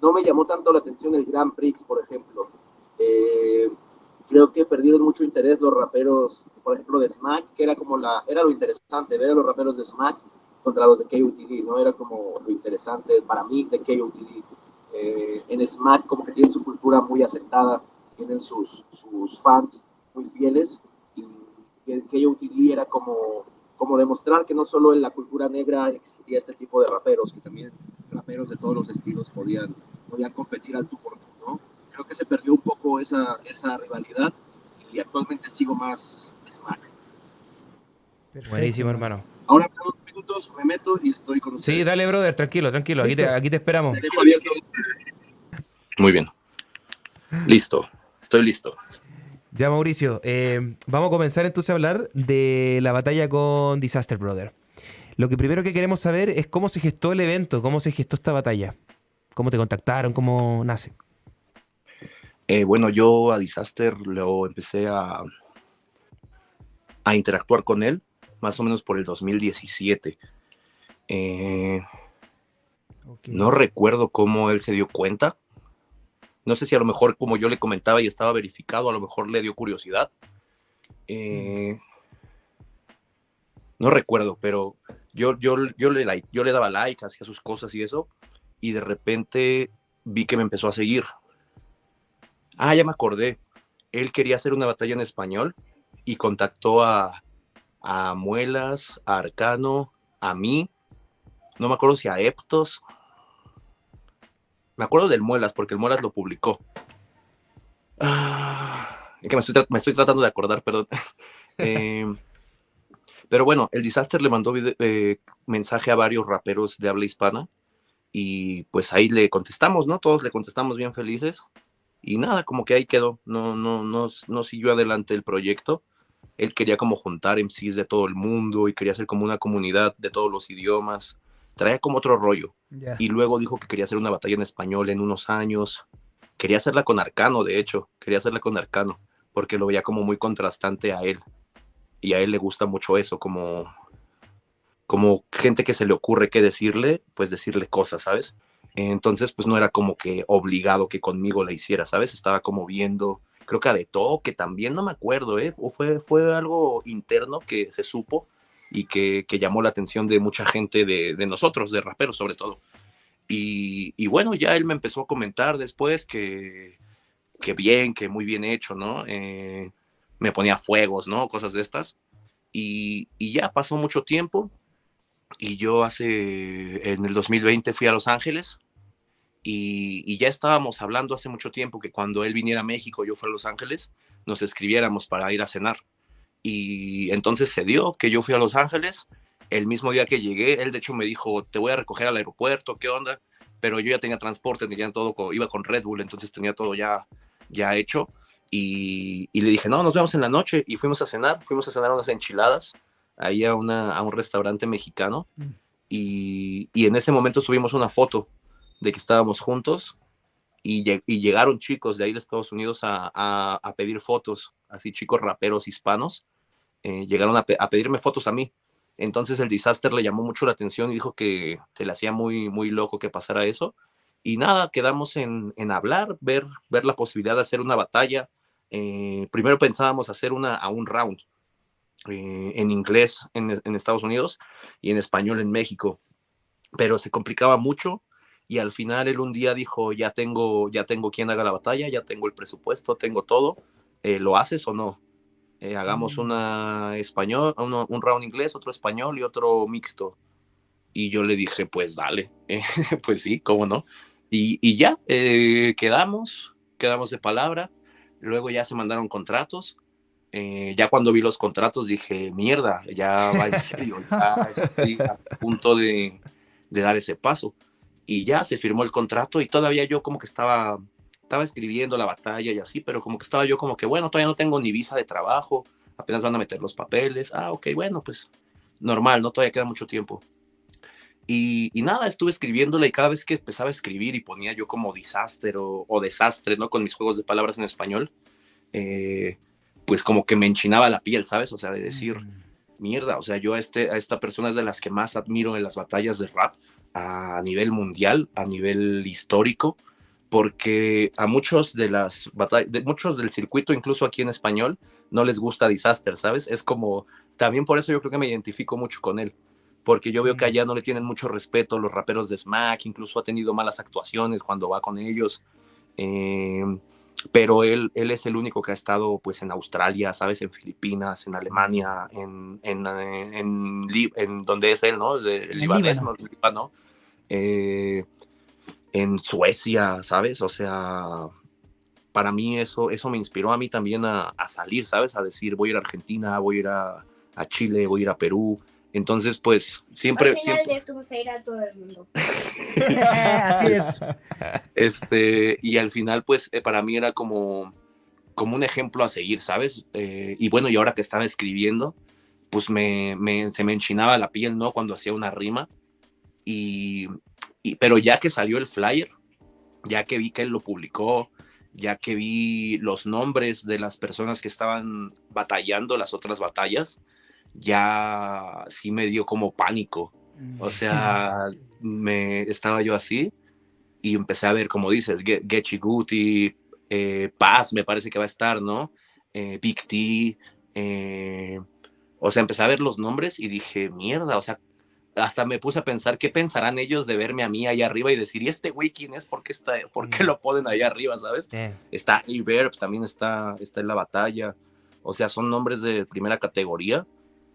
no me llamó tanto la atención el Grand Prix, por ejemplo. Eh, Creo que perdieron mucho interés los raperos, por ejemplo, de SMAC, que era lo interesante, ver a los raperos de SMAC contra los de KOTD, ¿no? Era como lo interesante para mí de KOTD. En SMAC como que tienen su cultura muy aceptada, tienen sus fans muy fieles, y el KOTD era como demostrar que no solo en la cultura negra existía este tipo de raperos, que también raperos de todos los estilos podían competir al tú por tú, ¿no? Creo que se perdió un poco esa rivalidad y actualmente sigo más Smack. Perfecto, Buenísimo, hermano. hermano. Ahora, en unos minutos me meto y estoy con Sí, ustedes. dale, brother, tranquilo, tranquilo. Listo. Aquí te esperamos. Te dejo abierto. Muy bien. Listo. Estoy listo. Ya, Mauricio, vamos a comenzar entonces a hablar de la batalla con Disaster Brother. Lo que primero que queremos saber es cómo se gestó el evento, cómo se gestó esta batalla. ¿Cómo te contactaron? ¿Cómo nace? Bueno, yo a Disaster lo empecé a interactuar con él más o menos por el 2017. Okay. No recuerdo cómo él se dio cuenta. No sé si a lo mejor como yo le comentaba y estaba verificado, a lo mejor le dio curiosidad. No recuerdo, pero yo le daba like, hacía sus cosas y eso, y de repente vi que me empezó a seguir. Ah, ya me acordé. Él quería hacer una batalla en español y contactó a Muelas, a Arcano, a mí, no me acuerdo si a Eptos. Me acuerdo del Muelas porque el Muelas lo publicó. Es que me estoy tratando de acordar, perdón. Pero bueno, el Disaster le mandó mensaje a varios raperos de habla hispana y pues ahí le contestamos, ¿no? Todos le contestamos bien felices y nada, como que ahí quedó. No siguió adelante el proyecto. Él quería como juntar MCs de todo el mundo y quería hacer como una comunidad de todos los idiomas traía como otro rollo. Ya. Y luego dijo que quería hacer una batalla en español en unos años. Quería hacerla con Arcano, de hecho. Quería hacerla con Arcano, porque lo veía como muy contrastante a él. Y a él le gusta mucho eso, como gente que se le ocurre qué decirle, pues decirle cosas, ¿sabes? Entonces, pues no era como que obligado que conmigo la hiciera, ¿sabes? Estaba como viendo, creo que a De Toque también, no me acuerdo, ¿eh? Fue algo interno que se supo y que llamó la atención de mucha gente de nosotros, de raperos sobre todo. Y bueno, ya él me empezó a comentar después que bien, que muy bien hecho, ¿no? Me ponía fuegos, ¿no? Cosas de estas. Y ya pasó mucho tiempo y yo en el 2020 fui a Los Ángeles y ya estábamos hablando hace mucho tiempo que cuando él viniera a México, yo fuera a Los Ángeles, nos escribiéramos para ir a cenar. Y entonces se dio que yo fui a Los Ángeles. El mismo día que llegué, él de hecho me dijo, te voy a recoger al aeropuerto, ¿qué onda? Pero yo ya tenía transporte, tenía todo, iba con Red Bull, entonces tenía todo ya hecho. Y le dije, no, nos vemos en la noche. Y fuimos a cenar unas enchiladas ahí a un restaurante mexicano. Mm. Y en ese momento subimos una foto de que estábamos juntos y llegaron chicos de ahí de Estados Unidos a pedir fotos, así chicos raperos hispanos, llegaron a pedirme fotos a mí. Entonces el Disaster le llamó mucho la atención y dijo que se le hacía muy, muy loco que pasara eso. Y nada, quedamos en hablar, ver la posibilidad de hacer una batalla. Primero pensábamos hacer a un round en inglés en Estados Unidos y en español en México, pero se complicaba mucho y al final él un día dijo, ya tengo quien haga la batalla, ya tengo el presupuesto, tengo todo, ¿lo haces o no? Hagamos una español, un round inglés, otro español y otro mixto. Y yo le dije, pues dale, pues sí, cómo no. Y ya, quedamos de palabra, luego ya se mandaron contratos. Ya cuando vi los contratos dije, mierda, ya va en serio, ya estoy a punto de dar ese paso. Y ya se firmó el contrato y todavía yo como que estaba escribiendo la batalla y así, pero como que estaba yo como que, bueno, todavía no tengo ni visa de trabajo, apenas van a meter los papeles. Ok, bueno, pues normal, ¿no? Todavía queda mucho tiempo. Y nada, estuve escribiéndola y cada vez que empezaba a escribir y ponía yo como disaster o desastre, ¿no? Con mis juegos de palabras en español, pues como que me enchinaba la piel, ¿sabes? O sea, de decir, mierda, o sea, yo a esta persona es de las que más admiro en las batallas de rap a nivel mundial, a nivel histórico, porque a muchos muchos del circuito, incluso aquí en español, no les gusta Disaster, ¿sabes? Es como, también por eso yo creo que me identifico mucho con él, porque yo veo que allá no le tienen mucho respeto los raperos de Smack, incluso ha tenido malas actuaciones cuando va con ellos, pero él es el único que ha estado pues en Australia, ¿sabes? En Filipinas, en Alemania, en donde es él, ¿no? El libanés, Líbano. ¿no? El Líbano. En Suecia, ¿sabes? O sea, para mí eso me inspiró a mí también a salir, ¿sabes? A decir, voy a ir a Argentina, voy a ir a Chile, voy a ir a Perú. Entonces, pues, siempre... Al final siempre... de esto vas a ir a todo el mundo. Así es. Y al final, pues, para mí era como un ejemplo a seguir, ¿sabes? Y bueno, y ahora que estaba escribiendo, pues se me enchinaba la piel, ¿no? Cuando hacía una rima. Pero ya que salió el flyer, ya que vi que él lo publicó, ya que vi los nombres de las personas que estaban batallando las otras batallas, ya sí me dio como pánico. O sea, estaba yo así y empecé a ver, como dices, Gechi Guti, Paz me parece que va a estar, ¿no? Big T, o sea, empecé a ver los nombres y dije, mierda, o sea, hasta me puse a pensar qué pensarán ellos de verme a mí allá arriba y decir, ¿y este güey quién es? ¿Por qué lo ponen allá arriba, sabes? Está Iberb, también está en la batalla. O sea, son nombres de primera categoría.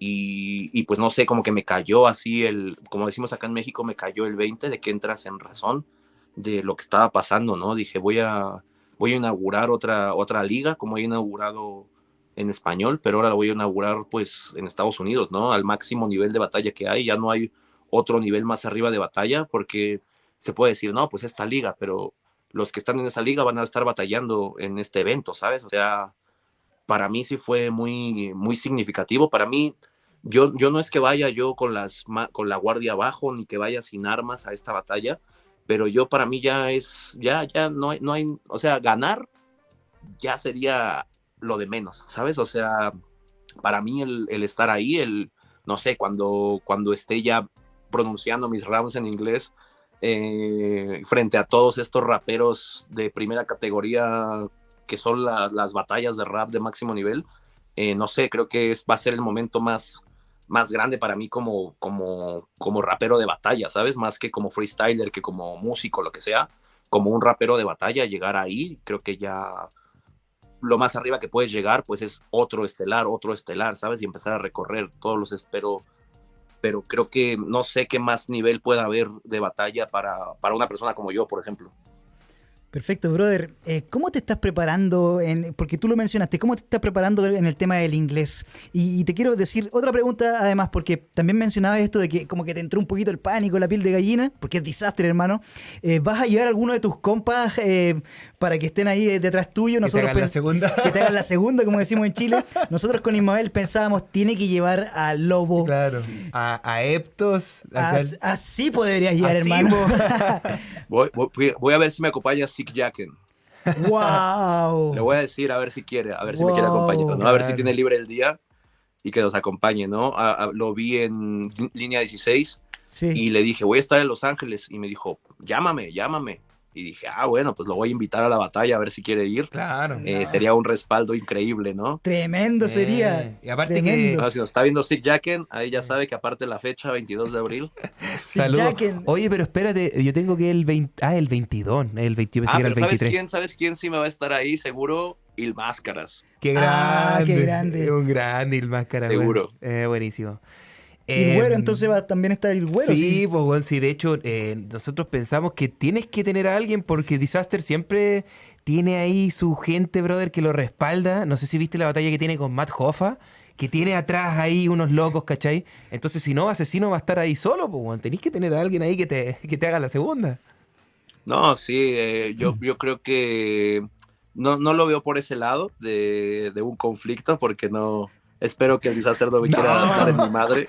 Y pues no sé, como que me cayó así como decimos acá en México, me cayó el 20 de que entras en razón de lo que estaba pasando, ¿no? Dije, voy a inaugurar otra liga, como he inaugurado en español, pero ahora la voy a inaugurar pues en Estados Unidos, ¿no? Al máximo nivel de batalla que hay, ya no hay otro nivel más arriba de batalla, porque se puede decir, no, pues esta liga, pero los que están en esa liga van a estar batallando en este evento, ¿sabes? O sea, para mí sí fue muy, muy significativo. Para mí, yo no es que vaya yo con la guardia abajo, ni que vaya sin armas a esta batalla, pero para mí ya no hay, o sea, ganar ya sería lo de menos, ¿sabes? O sea, para mí el estar ahí, no sé, cuando esté ya pronunciando mis rounds en inglés, frente a todos estos raperos de primera categoría que son las batallas de rap de máximo nivel, no sé, creo que va a ser el momento más grande para mí como rapero de batalla, ¿sabes? Más que como freestyler, que como músico, lo que sea, como un rapero de batalla, llegar ahí, creo que ya lo más arriba que puedes llegar, pues es otro estelar, ¿sabes? Y empezar a recorrer todos los pero creo que no sé qué más nivel pueda haber de batalla para una persona como yo, por ejemplo. Perfecto, brother. ¿Cómo te estás preparando? Porque tú lo mencionaste, ¿cómo te estás preparando en el tema del inglés? Y te quiero decir otra pregunta además, porque también mencionabas esto de que como que te entró un poquito el pánico, la piel de gallina, porque es desastre, hermano. ¿Vas a llevar a alguno de tus compas para que estén ahí detrás tuyo? Que te hagan la segunda. Que te hagan la segunda, como decimos en Chile. Nosotros con Ismael pensábamos, tiene que llevar a Lobo. Claro. A Eptos. Así podrías llevar, así, hermano. Voy a ver si me acompaña Sick Jacken. ¡Wow! Le voy a decir a ver si quiere, a ver si me quiere acompañar, ¿no? A ver si tiene libre el día y que nos acompañe, ¿no? Lo vi en línea 16 y le dije, voy a estar en Los Ángeles. Y me dijo, llámame. Y dije, bueno, pues lo voy a invitar a la batalla a ver si quiere ir. Claro. Sería un respaldo increíble, ¿no? Tremendo sería. Y aparte tremendo. No, si nos está viendo Sick Jacken, ahí ya sabe que aparte la fecha, 22 de abril. Saludos. Oye, pero espérate, yo tengo que el 22, el 21, pero el 23. ¿sabes quién sí me va a estar ahí? Seguro, Il Máscaras. Qué grande. Qué grande. Un grande Il Máscaras. Seguro. Buenísimo. Y el güero, entonces va a también estar el güero. Sí, pues bueno, sí, de hecho, nosotros pensamos que tienes que tener a alguien porque Disaster siempre tiene ahí su gente, brother, que lo respalda. No sé si viste la batalla que tiene con Matt Hoffa, que tiene atrás ahí unos locos, ¿cachai? Entonces, si no, Asesino va a estar ahí solo, pues bueno, tenés que tener a alguien ahí que te haga la segunda. No, sí, yo creo que no lo veo por ese lado de un conflicto, porque no. Espero que el Disaster no me quiera dar en mi madre.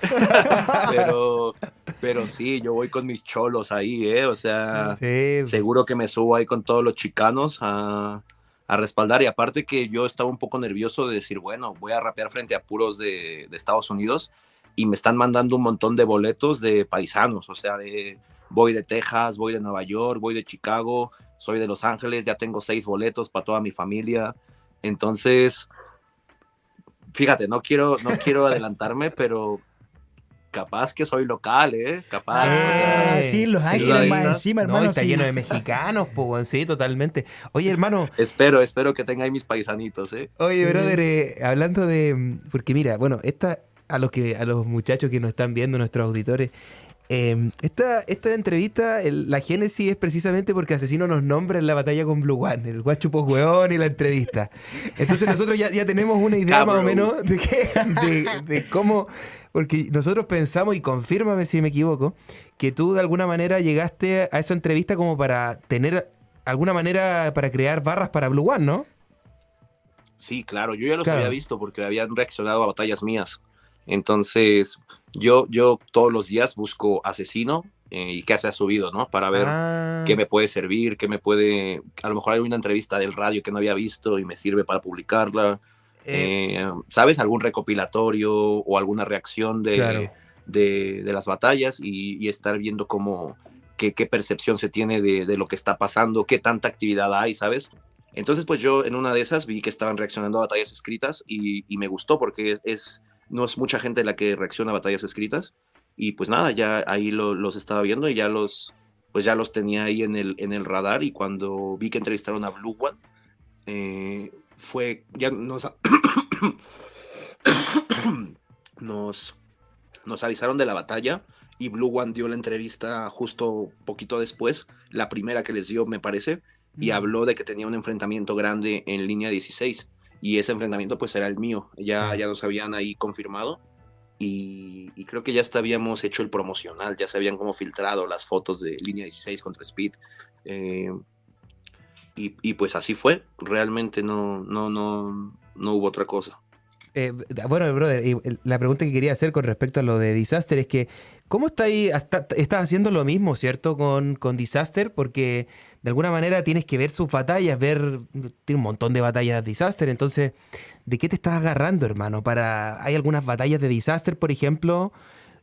pero sí, yo voy con mis cholos ahí, O sea, sí. Seguro que me subo ahí con todos los chicanos a respaldar. Y aparte que yo estaba un poco nervioso de decir, bueno, voy a rapear frente a puros de Estados Unidos y me están mandando un montón de boletos de paisanos. O sea, voy de Texas, voy de Nueva York, voy de Chicago, soy de Los Ángeles, ya tengo 6 boletos para toda mi familia. Entonces, fíjate, no quiero adelantarme, pero capaz que soy local, Capaz. Sí, Los Ángeles más encima, hermano. No, está lleno de mexicanos, pues, sí, totalmente. Oye, hermano. Espero que tenga ahí mis paisanitos, Oye, brother, hablando de... Porque mira, bueno, a los muchachos que nos están viendo, nuestros auditores, esta entrevista, la génesis es precisamente porque Asesino nos nombra en la batalla con Blue One, el guacho hueón y la entrevista. Entonces nosotros ya tenemos una idea más o menos de cómo... Porque nosotros pensamos, y confírmame si me equivoco, que tú de alguna manera llegaste a esa entrevista como para tener alguna manera para crear barras para Blue One, ¿no? Sí, claro, yo ya los había visto porque habían reaccionado a batallas mías. Entonces, yo todos los días busco Asesino y qué se ha subido, ¿no? Para ver qué me puede servir, a lo mejor hay una entrevista del radio que no había visto y me sirve para publicarla. ¿Sabes? Algún recopilatorio o alguna reacción de las batallas y estar viendo qué percepción se tiene de lo que está pasando, qué tanta actividad hay, ¿sabes? Entonces, pues yo en una de esas vi que estaban reaccionando a batallas escritas y me gustó porque no es mucha gente la que reacciona a batallas escritas. Y pues nada, ya ahí los estaba viendo y ya los tenía ahí en el radar. Y cuando vi que entrevistaron a Blue One, ya nos avisaron de la batalla y Blue One dio la entrevista justo poquito después, la primera que les dio, me parece, y habló de que tenía un enfrentamiento grande en línea 16 y ese enfrentamiento pues era el mío, ya nos habían ahí confirmado y creo que ya hasta habíamos hecho el promocional, ya se habían como filtrado las fotos de línea 16 contra Speed. Y pues así fue, realmente no hubo otra cosa. Bueno, brother, la pregunta que quería hacer con respecto a lo de Disaster es que, ¿cómo está ahí? Estás haciendo lo mismo, ¿cierto? Con Disaster, porque de alguna manera tienes que ver sus batallas, tiene un montón de batallas Disaster, entonces, ¿de qué te estás agarrando, hermano? Hay algunas batallas de Disaster, por ejemplo,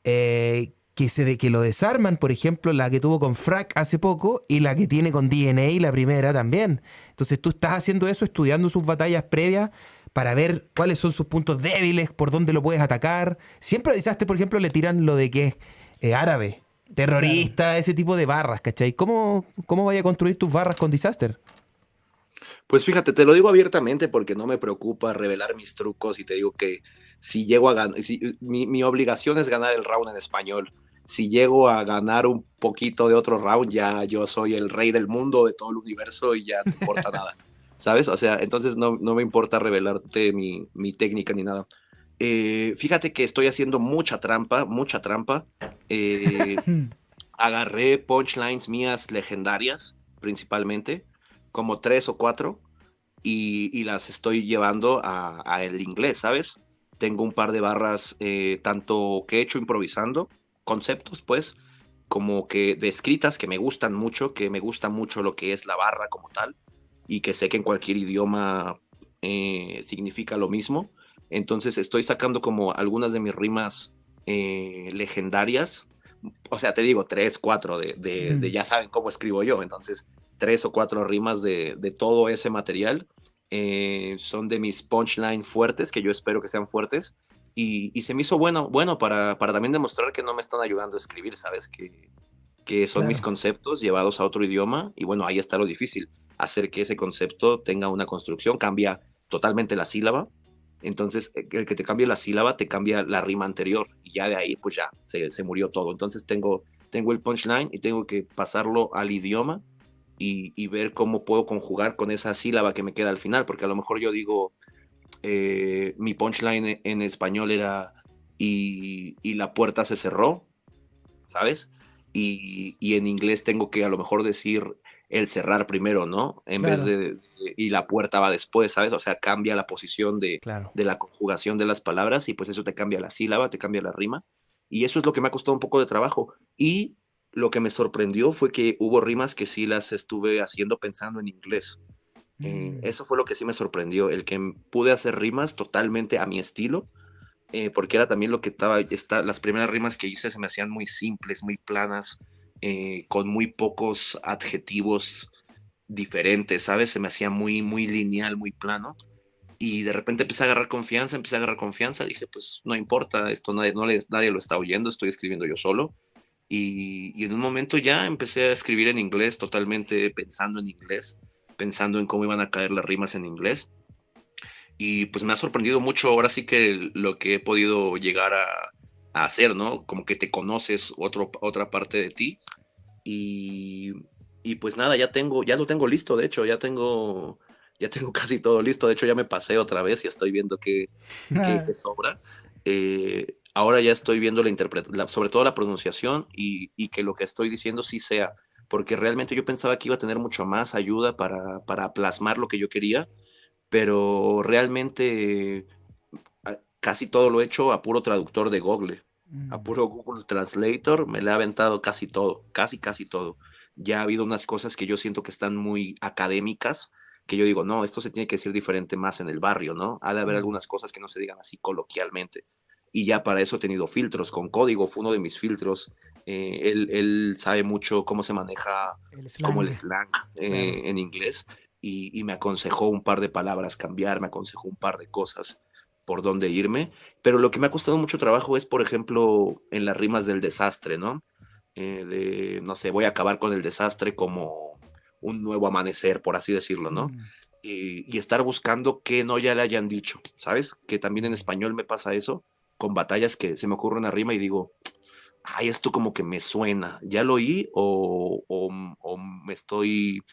que lo desarman, por ejemplo, la que tuvo con Frack hace poco y la que tiene con DNA, la primera también. Entonces tú estás haciendo eso, estudiando sus batallas previas para ver cuáles son sus puntos débiles, por dónde lo puedes atacar. Siempre a Disaster, por ejemplo, le tiran lo de que es árabe, Claro. terrorista, ese tipo de barras, ¿cachai? ¿Cómo vaya a construir tus barras con Disaster? Pues fíjate, te lo digo abiertamente porque no me preocupa revelar mis trucos y te digo que si llego a ganar, mi obligación es ganar el round en español. Si llego a ganar un poquito de otro round, ya yo soy el rey del mundo, de todo el universo y ya no importa nada, ¿sabes? O sea, entonces no me importa revelarte mi técnica ni nada. Fíjate que estoy haciendo mucha trampa, mucha trampa. Eh, Agarré punchlines mías legendarias, principalmente, como 3 o 4 y las estoy llevando a el inglés, ¿sabes? Tengo un par de barras, tanto que he hecho improvisando, conceptos, pues, como que descritas que me gustan mucho, que me gusta mucho lo que es la barra como tal, y que sé que en cualquier idioma significa lo mismo. Entonces estoy sacando como algunas de mis rimas legendarias. O sea, te digo, 3, 4 de ya saben cómo escribo yo. Entonces, 3 o 4 rimas de todo ese material son de mis punchline fuertes, que yo espero que sean fuertes. Y se me hizo bueno para también demostrar que no me están ayudando a escribir, ¿sabes? Que son mis Claro. conceptos llevados a otro idioma. Y bueno, ahí está lo difícil, hacer que ese concepto tenga una construcción, cambia totalmente la sílaba. Entonces, el que te cambie la sílaba te cambia la rima anterior. Y ya de ahí, pues ya, se murió todo. Entonces, tengo el punchline y tengo que pasarlo al idioma y ver cómo puedo conjugar con esa sílaba que me queda al final. Porque a lo mejor yo digo, mi punchline en español era y la puerta se cerró, ¿sabes? Y en inglés tengo que a lo mejor decir el cerrar primero, ¿no? En vez Claro. y la puerta va después, ¿sabes? O sea, cambia la posición Claro. de la conjugación de las palabras y pues eso te cambia la sílaba, te cambia la rima. Y eso es lo que me ha costado un poco de trabajo. Y lo que me sorprendió fue que hubo rimas que sí las estuve haciendo pensando en inglés. Mm. Eso fue lo que sí me sorprendió, el que pude hacer rimas totalmente a mi estilo, porque era también lo que las primeras rimas que hice se me hacían muy simples, muy planas, con muy pocos adjetivos diferentes, ¿sabes? Se me hacía muy lineal, muy plano. Y de repente empecé a agarrar confianza, dije, pues no importa, esto nadie lo está oyendo, estoy escribiendo yo solo. Y en un momento ya empecé a escribir en inglés, totalmente pensando en inglés, pensando en cómo iban a caer las rimas en inglés. Y pues me ha sorprendido mucho ahora sí que lo que he podido llegar a hacer, ¿no? Como que te conoces otra parte de ti y, y pues nada, ya lo tengo listo, de hecho, ya tengo casi todo listo, de hecho ya me pasé otra vez y estoy viendo que sobra. Ahora ya estoy viendo sobre todo la pronunciación y que lo que estoy diciendo sí sea, porque realmente yo pensaba que iba a tener mucho más ayuda para plasmar lo que yo quería, pero realmente casi todo lo he hecho a puro traductor de Google, a Mm. puro Google Translator, me le ha aventado casi todo, casi todo. Ya ha habido unas cosas que yo siento que están muy académicas, que yo digo, no, esto se tiene que decir diferente más en el barrio, ¿no? Ha de haber Mm. algunas cosas que no se digan así coloquialmente. Y ya para eso he tenido filtros, con código fue uno de mis filtros. Él sabe mucho cómo se maneja El como el slang. slang Claro. en inglés y me aconsejó un par de palabras cambiar, me aconsejó un par de cosas por dónde irme, pero lo que me ha costado mucho trabajo es, por ejemplo, en las rimas del desastre, ¿no? No sé, voy a acabar con el desastre como un nuevo amanecer, por así decirlo, ¿no? Mm. Y estar buscando que no ya le hayan dicho, ¿sabes? Que también en Mm. español me pasa eso, con batallas que se me ocurre una rima y digo, ay, esto como que me suena, ¿ya lo oí o me estoy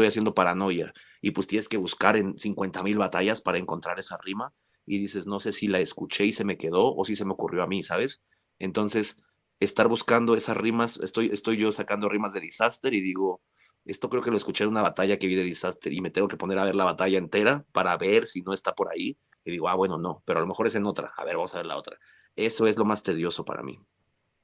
haciendo paranoia? Y pues tienes que buscar en 50,000 batallas para encontrar esa rima y dices, no sé si la escuché y se me quedó o si se me ocurrió a mí, ¿sabes? Entonces, estar buscando esas rimas, estoy yo sacando rimas de Disaster y digo, esto creo que lo escuché en una batalla que vi de Disaster y me tengo que poner a ver la batalla entera para ver si no está por ahí y digo, bueno, no, pero a lo mejor es en otra. A ver, vamos a ver la otra. Eso es lo más tedioso para mí.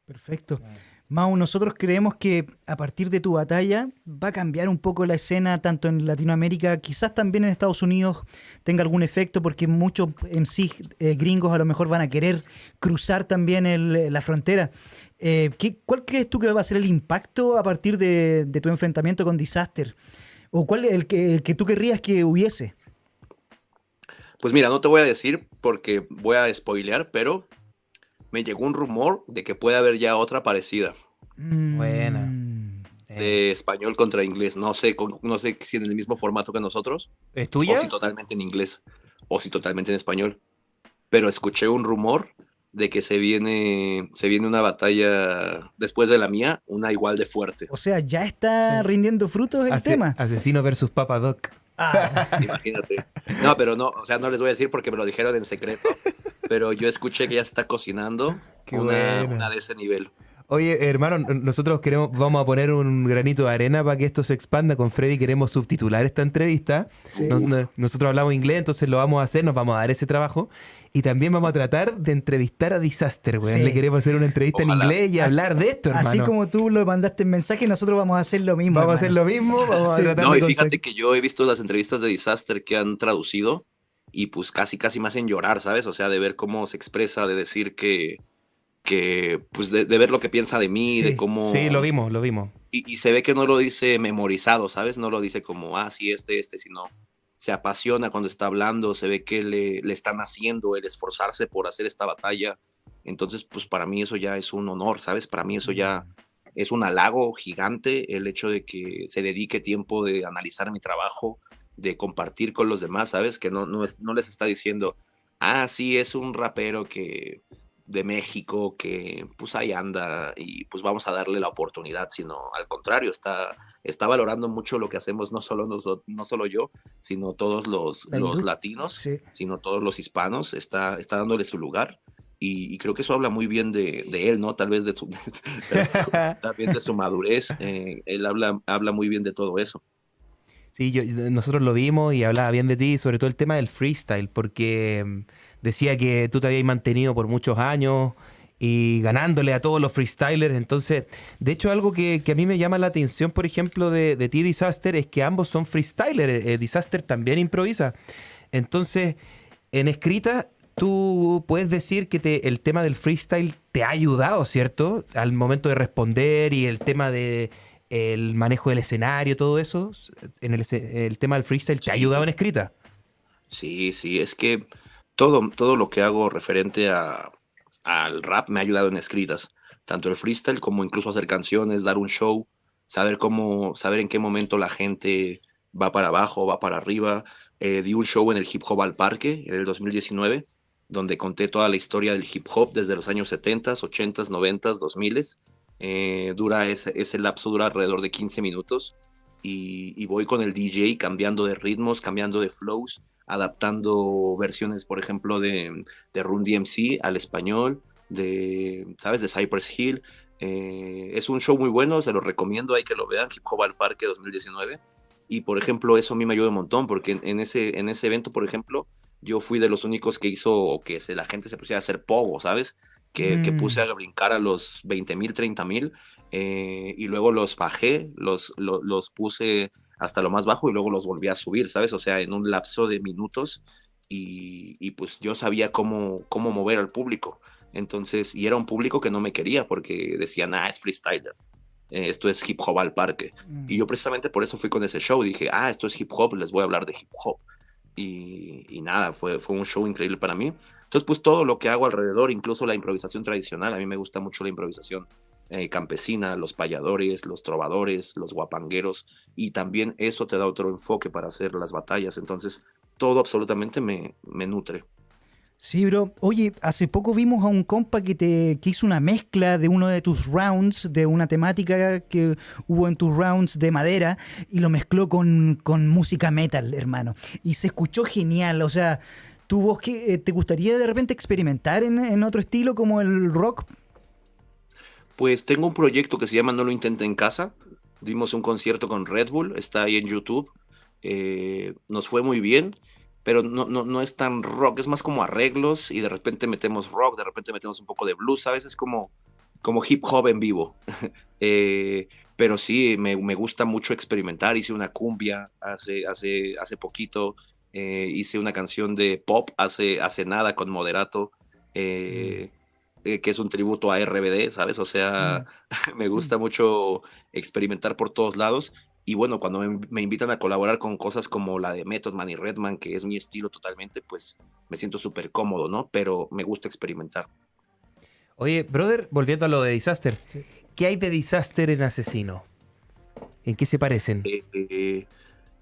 Perfecto. Mau, nosotros creemos que a partir de tu batalla va a cambiar un poco la escena tanto en Latinoamérica, quizás también en Estados Unidos tenga algún efecto porque muchos MC gringos a lo mejor van a querer cruzar también la frontera. ¿Cuál crees tú que va a ser el impacto a partir de tu enfrentamiento con Disaster? ¿O cuál es el que tú querrías que hubiese? Pues mira, no te voy a decir porque voy a spoilear, pero me llegó un rumor de que puede haber ya otra parecida. Buena. De español contra inglés. No sé si en el mismo formato que nosotros. ¿Es tuya? O si totalmente en inglés. O si totalmente en español. Pero escuché un rumor de que se viene una batalla después de la mía, una igual de fuerte. O sea, ya está rindiendo frutos el tema. Asesino versus Papa Doc. Imagínate. No, pero no, o sea, no les voy a decir porque me lo dijeron en secreto. Pero yo escuché que ya se está cocinando una de ese nivel. Oye, hermano, nosotros vamos a poner un granito de arena para que esto se expanda. Con Freddy queremos subtitular esta entrevista. Sí. Nosotros hablamos inglés, entonces lo vamos a hacer, nos vamos a dar ese trabajo. Y también vamos a tratar de entrevistar a Disaster, weón. Sí. Le queremos hacer una entrevista Ojalá. en inglés y hablar de esto, hermano. Así como tú lo mandaste en mensaje, nosotros vamos a hacer lo mismo. Vamos a hacer lo mismo, vamos a tratar No, de y fíjate que yo he visto las entrevistas de Disaster que han traducido y pues casi me hacen llorar, ¿sabes? O sea, de ver cómo se expresa, de decir que pues de ver lo que piensa de mí, Sí, de cómo... Sí, lo vimos. Y se ve que no lo dice memorizado, ¿sabes? No lo dice como, sí, sino se apasiona cuando está hablando, se ve que le están haciendo el esforzarse por hacer esta batalla. Entonces, pues para mí eso ya es un honor, ¿sabes? Para mí eso ya es un halago gigante, el hecho de que se dedique tiempo de analizar mi trabajo, de compartir con los demás, ¿sabes? Que no les está diciendo, sí, es un rapero de México que pues ahí anda y pues vamos a darle la oportunidad, sino al contrario, está valorando mucho lo que hacemos, no solo yo, sino todos los latinos, Sí. sino todos los hispanos, está dándole su lugar. Y creo que eso habla muy bien de él, ¿no? Tal vez también de su madurez. Él habla muy bien de todo eso. Sí, nosotros lo vimos y hablaba bien de ti, sobre todo el tema del freestyle, porque decía que tú te habías mantenido por muchos años y ganándole a todos los freestylers. Entonces, de hecho, algo que a mí me llama la atención, por ejemplo, de ti, Disaster, es que ambos son freestylers. Disaster también improvisa. Entonces, en escrita, tú puedes decir que el tema del freestyle te ha ayudado, ¿cierto? Al momento de responder y el tema de el manejo del escenario, todo eso, el tema del freestyle, ¿te ha ayudado en escrita? Sí, es que todo lo que hago referente al rap me ha ayudado en escritas, tanto el freestyle como incluso hacer canciones, dar un show, saber en qué momento la gente va para abajo, va para arriba. Di un show en el Hip Hop al Parque en el 2019, donde conté toda la historia del hip hop desde los años 70, 80, 90, 2000. Ese lapso dura alrededor de 15 minutos y voy con el DJ cambiando de ritmos, cambiando de flows, adaptando versiones, por ejemplo, de Run DMC al español, ¿sabes? De Cypress Hill. Es un show muy bueno, se lo recomiendo, hay que lo vean, Hip Hop al Parque 2019. Y, por ejemplo, eso a mí me ayuda un montón, porque en ese evento, por ejemplo, yo fui de los únicos que hizo que la gente se pusiera a hacer pogo, ¿sabes? Que puse a brincar a los 20,000, 30,000, y luego los bajé, los puse hasta lo más bajo y luego los volví a subir, ¿sabes? O sea, en un lapso de minutos y pues yo sabía cómo mover al público. Entonces, y era un público que no me quería porque decían, es freestyler. Esto es hip hop al parque. Y yo precisamente por eso fui con ese show. Dije, esto es hip hop, les voy a hablar de hip hop. Y nada, fue un show increíble para mí. Entonces, pues todo lo que hago alrededor, incluso la improvisación tradicional, a mí me gusta mucho la improvisación campesina, los payadores, los trovadores, los guapangueros, y también eso te da otro enfoque para hacer las batallas. Entonces, todo absolutamente me nutre. Sí, bro. Oye, hace poco vimos a un compa que hizo una mezcla de uno de tus rounds, de una temática que hubo en tus rounds de madera, y lo mezcló con música metal, hermano. Y se escuchó genial. O sea, ¿tu voz te gustaría de repente experimentar en otro estilo como el rock? Pues tengo un proyecto que se llama No lo intente en casa. Dimos un concierto con Red Bull, está ahí en YouTube. Nos fue muy bien. pero no es tan rock, es más como arreglos y de repente metemos rock, de repente metemos un poco de blues, ¿sabes? Es como hip hop en vivo. Pero sí, me gusta mucho experimentar. Hice una cumbia hace poquito, hice una canción de pop hace nada con Moderato, que es un tributo a RBD, ¿sabes? O sea, Mm. me gusta mucho experimentar por todos lados. Y bueno, cuando me invitan a colaborar con cosas como la de Method Man y Redman, que es mi estilo totalmente, pues me siento súper cómodo, ¿no? Pero me gusta experimentar. Oye, brother, volviendo a lo de Disaster, Sí. ¿qué hay de Disaster en Asesino? ¿En qué se parecen? Eh,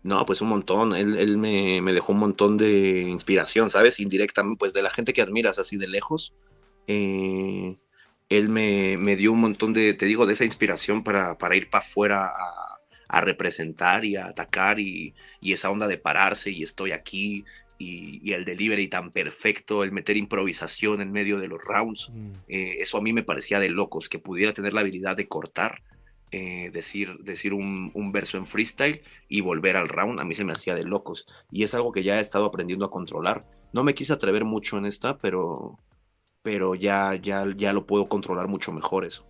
no, pues un montón. Él me dejó un montón de inspiración, ¿sabes? Indirectamente, pues de la gente que admiras así de lejos. Eh, Él me dio un montón de, te digo, de esa inspiración para ir para afuera a representar y a atacar y esa onda de pararse y estoy aquí y el delivery tan perfecto, el meter improvisación en medio de los rounds. Eso a mí me parecía de locos, que pudiera tener la habilidad de cortar, decir un verso en freestyle y volver al round, a mí se me hacía de locos. Y es algo que ya he estado aprendiendo a controlar. No me quise atrever mucho en esta, pero ya lo puedo controlar mucho mejor eso.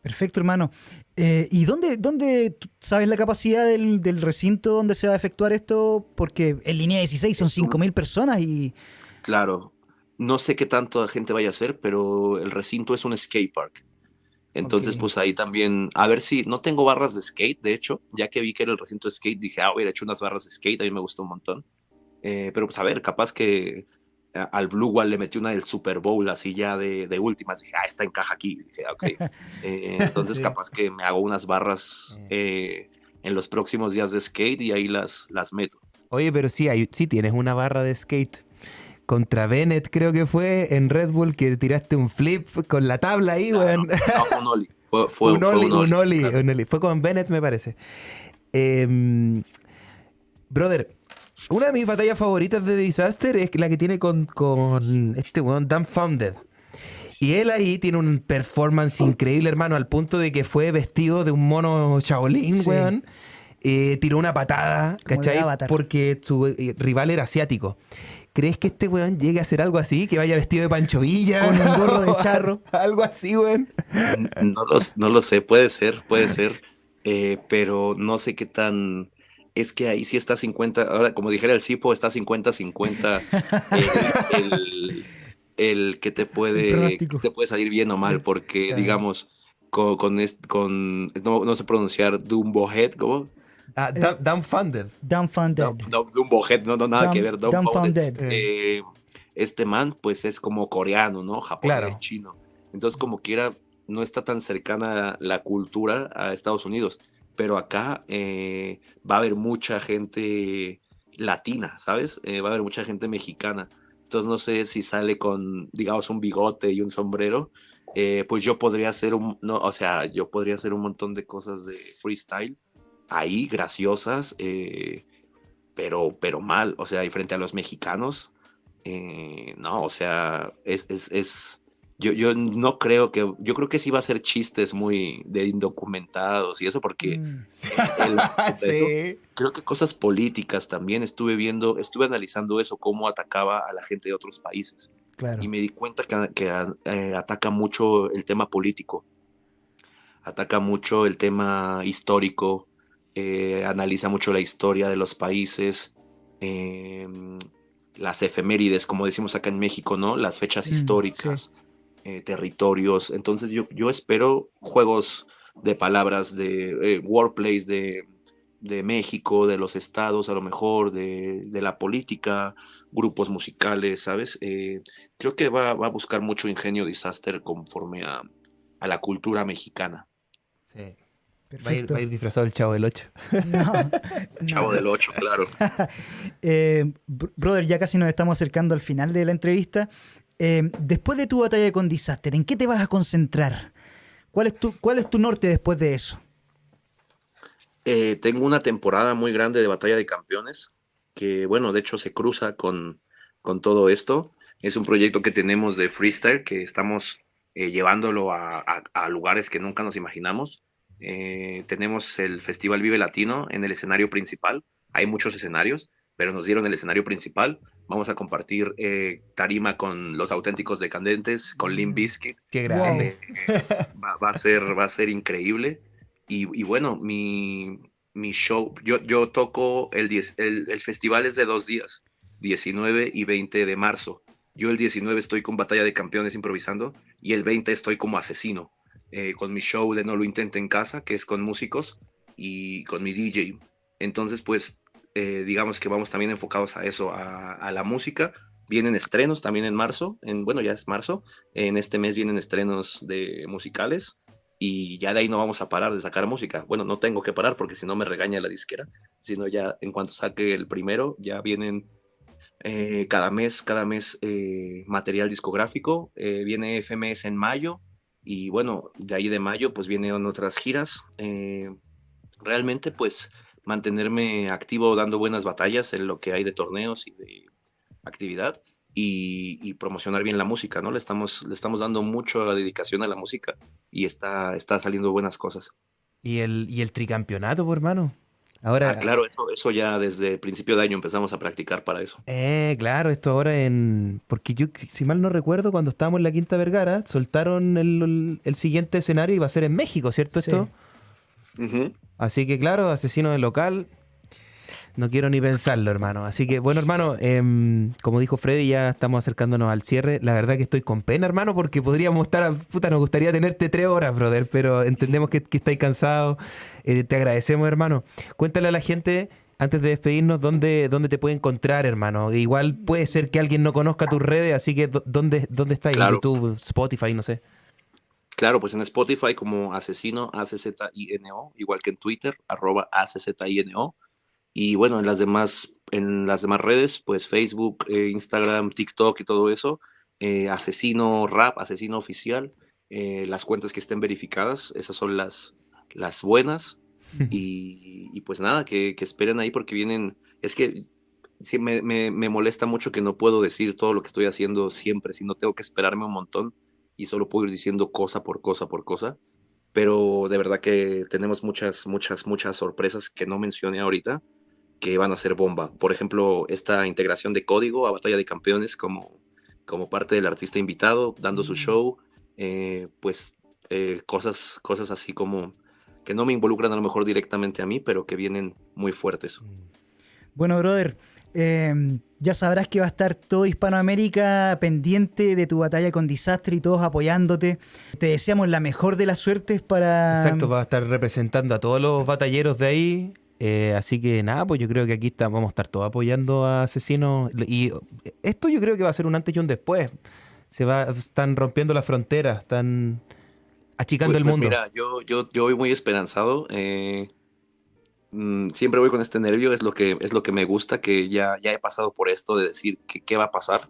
Perfecto, hermano. ¿Y dónde sabes la capacidad del recinto donde se va a efectuar esto? Porque en línea 16 son Es un, 5.000 personas y... claro, no sé qué tanta gente vaya a hacer, pero el recinto es un skate park. Ok. Entonces, pues ahí también, a ver si, no tengo barras de skate, de hecho, ya que vi que era el recinto de skate, dije, hubiera hecho unas barras de skate, a mí me gustó un montón. Pero pues a ver, capaz que al Blue Wall le metí una del Super Bowl así ya de últimas. Dije, esta encaja aquí. Dije, ok. Entonces Sí. capaz que me hago unas barras en los próximos días de skate y ahí las meto. Oye, pero sí, sí tienes una barra de skate. Contra Bennett creo que fue en Red Bull que tiraste un flip con la tabla ahí, weón. Claro. No, fue un Oli. Fue un Un Oli, sí, ollie, claro. un ollie. Fue con Bennett, me parece. Em, Brother, una de mis batallas favoritas de Disaster es la que tiene con este weón, Dumbfounded. Y él ahí tiene un performance increíble, hermano, al punto de que fue vestido de un mono Shaolin, Sí, weón. Tiró una patada, como de ¿cachai? Avatar. Porque su rival era asiático. ¿Crees que este weón llegue a hacer algo así? ¿Que vaya vestido de Pancho Villa? Con un gorro de charro. Algo así, weón. No lo sé, puede ser, pero no sé qué tan... Es que ahí sí está 50, ahora como dijera el Cipo, está 50-50 el, el, el El que pronóstico. te puede salir bien o mal, porque Claro. digamos, no sé pronunciar Dumbohead, ¿cómo? Ah, Eh, Dumbfounded. Dumbfounded. Dumbohead, no, nada que ver, Dumbfounded. Dumbfounded. Eh, Este man, pues es como coreano, ¿no? Japonés, claro. chino. Entonces, como quiera, no está tan cercana la cultura a Estados Unidos. Pero acá va a haber mucha gente latina, ¿sabes? Va a haber mucha gente mexicana. Entonces, no sé si sale con, digamos, un bigote y un sombrero. Pues yo podría hacer no, o sea, yo podría hacer un montón de cosas de freestyle ahí, graciosas, pero mal, o sea, y frente a los mexicanos, no, o sea, yo no creo yo creo que sí va a ser chistes muy de indocumentados y eso, porque Mm, él hasta eso, Sí. creo que cosas políticas también estuve analizando eso, cómo atacaba a la gente de otros países, y claro. me di cuenta que ataca mucho el tema político, ataca mucho el tema histórico, analiza mucho la historia de los países, eh, las efemérides, como decimos acá en México, ¿no? Las fechas Sí. históricas, territorios. Entonces yo espero juegos de palabras, de wordplays de México, de los estados, a lo mejor, de la política, grupos musicales, ¿sabes? Creo que va a buscar mucho ingenio Disaster conforme a la cultura mexicana. Sí. Va a Perfecto. ir disfrazado el Chavo del 8. No, no. Chavo del 8, claro. Brother, ya casi nos estamos acercando al final de la entrevista. Después de tu batalla con Disaster, ¿en qué te vas a concentrar? ¿Cuál es tu norte después de eso? Tengo una temporada muy grande de Batalla de Campeones, que bueno, de hecho se cruza con todo esto. Es un proyecto que tenemos de freestyle, que estamos llevándolo a lugares que nunca nos imaginamos. Tenemos el Festival Vive Latino en el escenario principal. Hay muchos escenarios, pero nos dieron el escenario principal. Vamos a compartir tarima con Los Auténticos Decadentes, con Limp Bizkit. Qué grande. Va a ser increíble. Y bueno, mi show, yo toco el festival es de 2 días, 19 y 20 de marzo. Yo el 19 estoy con Batalla de Campeones improvisando y el 20 estoy como asesino, con mi show de No Lo Intente en Casa, que es con músicos y con mi DJ. Entonces, pues, digamos que vamos también enfocados a eso, a la música. Vienen estrenos también en marzo, bueno, ya es marzo, en este mes vienen estrenos de musicales y ya de ahí no vamos a parar de sacar música. Bueno, no tengo que parar porque si no me regaña la disquera, sino ya en cuanto saque el primero, ya vienen cada mes material discográfico, viene FMS en mayo y bueno, de ahí de mayo pues vienen otras giras. Realmente pues mantenerme activo dando buenas batallas en lo que hay de torneos y de actividad y promocionar bien la música, ¿no? Le estamos dando mucho a la dedicación a la música y está saliendo buenas cosas. Y el tricampeonato, pues, hermano. Ahora, Claro, eso ya desde principio de año empezamos a practicar para eso. claro, esto ahora en... Porque yo, si mal no recuerdo, cuando estábamos en la Quinta Vergara, soltaron el siguiente escenario y va a ser en México, ¿cierto Sí. esto? Ujú. Así que, claro, asesino del local, no quiero ni pensarlo, hermano. Así que, bueno, hermano, como dijo Freddy, ya estamos acercándonos al cierre. La verdad que estoy con pena, hermano, porque podríamos estar, puta, nos gustaría tenerte 3 horas, brother, pero entendemos que estáis cansados. Te agradecemos, hermano. Cuéntale a la gente, antes de despedirnos, dónde te puede encontrar, hermano. Igual puede ser que alguien no conozca tus redes, así que ¿dónde estáis? ¿En Claro, YouTube, Spotify, no sé? claro, pues en Spotify como Asesino, ACZINO, igual que en Twitter, @ACZINO. Y bueno, en las demás redes, pues Facebook, Instagram, TikTok y todo eso, Asesino Rap, Asesino Oficial, las cuentas que estén verificadas, esas son las buenas. Y pues nada, que esperen ahí porque vienen, es que sí, me molesta mucho que no puedo decir todo lo que estoy haciendo siempre, sino tengo que esperarme un montón y solo puedo ir diciendo cosa por cosa por cosa. Pero de verdad que tenemos muchas, muchas, muchas sorpresas que no mencioné ahorita que van a ser bomba. Por ejemplo, esta integración de código a Batalla de Campeones como parte del artista invitado, dando su Mm. show, pues cosas así como que no me involucran a lo mejor directamente a mí, pero que vienen muy fuertes. Bueno, brother, ya sabrás que va a estar todo Hispanoamérica pendiente de tu batalla con Disastre y todos apoyándote. Te deseamos la mejor de las suertes para... Exacto, va a estar representando a todos los batalleros de ahí. Así que nada, pues yo creo que aquí vamos a estar todos apoyando a Asesinos. Y esto yo creo que va a ser un antes y un después. Están rompiendo las fronteras, están achicando Pues, el pues mundo. mira, yo voy muy esperanzado. Siempre voy con este nervio, es lo que me gusta, que ya he pasado por esto de decir que qué va a pasar.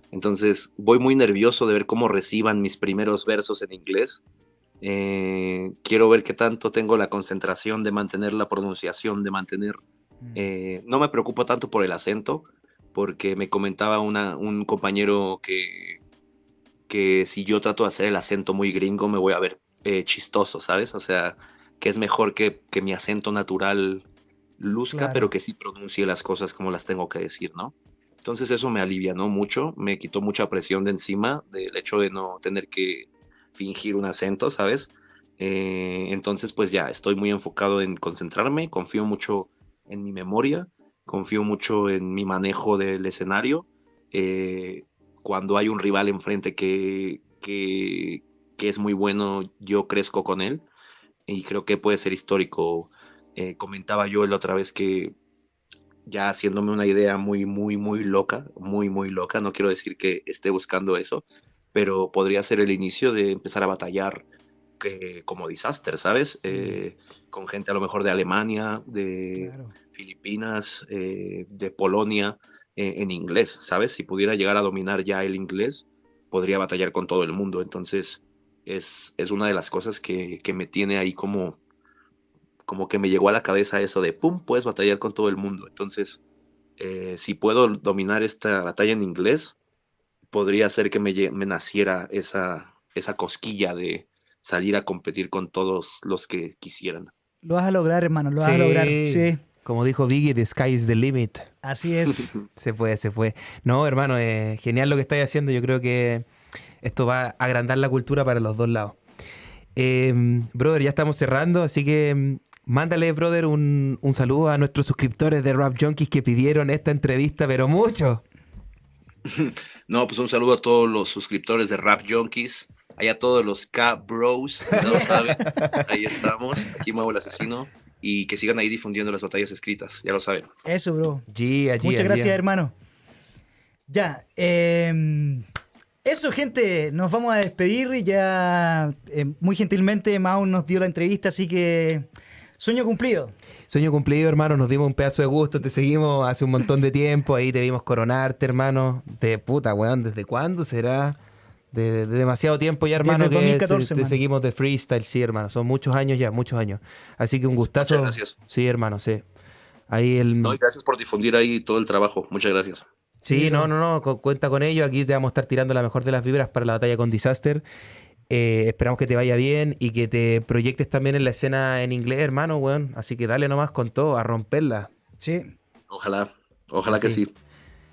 Entonces voy muy nervioso de ver cómo reciban mis primeros versos en inglés. Quiero ver qué tanto tengo la concentración de mantener la pronunciación, de mantener... no me preocupo tanto por el acento, porque me comentaba un compañero que si yo trato de hacer el acento muy gringo me voy a ver chistoso, ¿sabes? O sea, que es mejor que mi acento natural luzca, pero Claro. que sí pronuncie las cosas como las tengo que decir, ¿no? Entonces eso me alivianó mucho, me quitó mucha presión de encima del hecho de no tener que fingir un acento, ¿sabes? Entonces pues ya estoy muy enfocado en concentrarme, confío mucho en mi memoria, confío mucho en mi manejo del escenario. Cuando hay un rival enfrente que es muy bueno, yo crezco con él y creo que puede ser histórico. Comentaba yo la otra vez que ya haciéndome una idea muy, muy, muy, muy loca, no quiero decir que esté buscando eso, pero podría ser el inicio de empezar a batallar como Disaster, ¿sabes? Con gente a lo mejor de Alemania, de Claro. Filipinas, de Polonia, en inglés, ¿sabes? Si pudiera llegar a dominar ya el inglés, podría batallar con todo el mundo. Entonces, es una de las cosas que me tiene ahí como que me llegó a la cabeza eso de, ¡pum!, puedes batallar con todo el mundo. Entonces, si puedo dominar esta batalla en inglés, podría ser que me naciera esa cosquilla de salir a competir con todos los que quisieran. Lo vas a lograr, hermano, lo vas a lograr. Sí, Sí. Como dijo Biggie, the sky is the limit. Así es. Se fue, se fue. No, hermano, genial lo que estáis haciendo. Yo creo que esto va a agrandar la cultura para los dos lados. Brother, ya estamos cerrando, así que mándale, brother, un saludo a nuestros suscriptores de Rap Junkies que pidieron esta entrevista, pero mucho. No, pues un saludo a todos los suscriptores de Rap Junkies, allá a todos los K-Bros, ya lo saben, ahí estamos, aquí muevo el asesino, y que sigan ahí difundiendo las batallas escritas, ya lo saben. Eso, bro. Gia, Muchas gracias, hermano. Ya, eso, gente, nos vamos a despedir. Ya muy gentilmente Mau nos dio la entrevista, así que sueño cumplido. Sueño cumplido, hermano, nos dimos un pedazo de gusto, te seguimos hace un montón de tiempo, ahí te vimos coronarte, hermano, de puta, weón, ¿desde cuándo será? De demasiado tiempo ya, hermano, Desde que 2014, te man. seguimos de freestyle, sí, hermano, son muchos años ya, muchos años. Así que un gustazo. Muchas gracias. Sí, hermano, sí. Ahí el... No, y gracias por difundir ahí todo el trabajo, muchas gracias. Sí, Sí, no, cuenta con ello. Aquí te vamos a estar tirando la mejor de las vibras para la batalla con Disaster. Esperamos que te vaya bien y que te proyectes también en la escena en inglés, hermano, weón. Así que dale nomás con todo, a romperla. Sí. Ojalá que Sí. sí.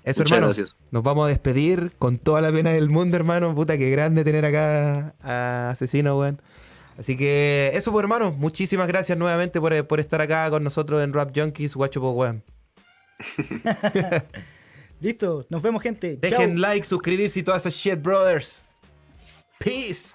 Eso, Muchas hermano. gracias. Nos vamos a despedir con toda la pena del mundo, hermano. Puta, qué grande tener acá a Asesino, weón. Así que eso, pues, hermano. Muchísimas gracias nuevamente por estar acá con nosotros en Rap Junkies, guacho, pues, weón. Listo, nos vemos, gente. Dejen Chao. like, suscribirse y toda esa shit, brothers. Peace.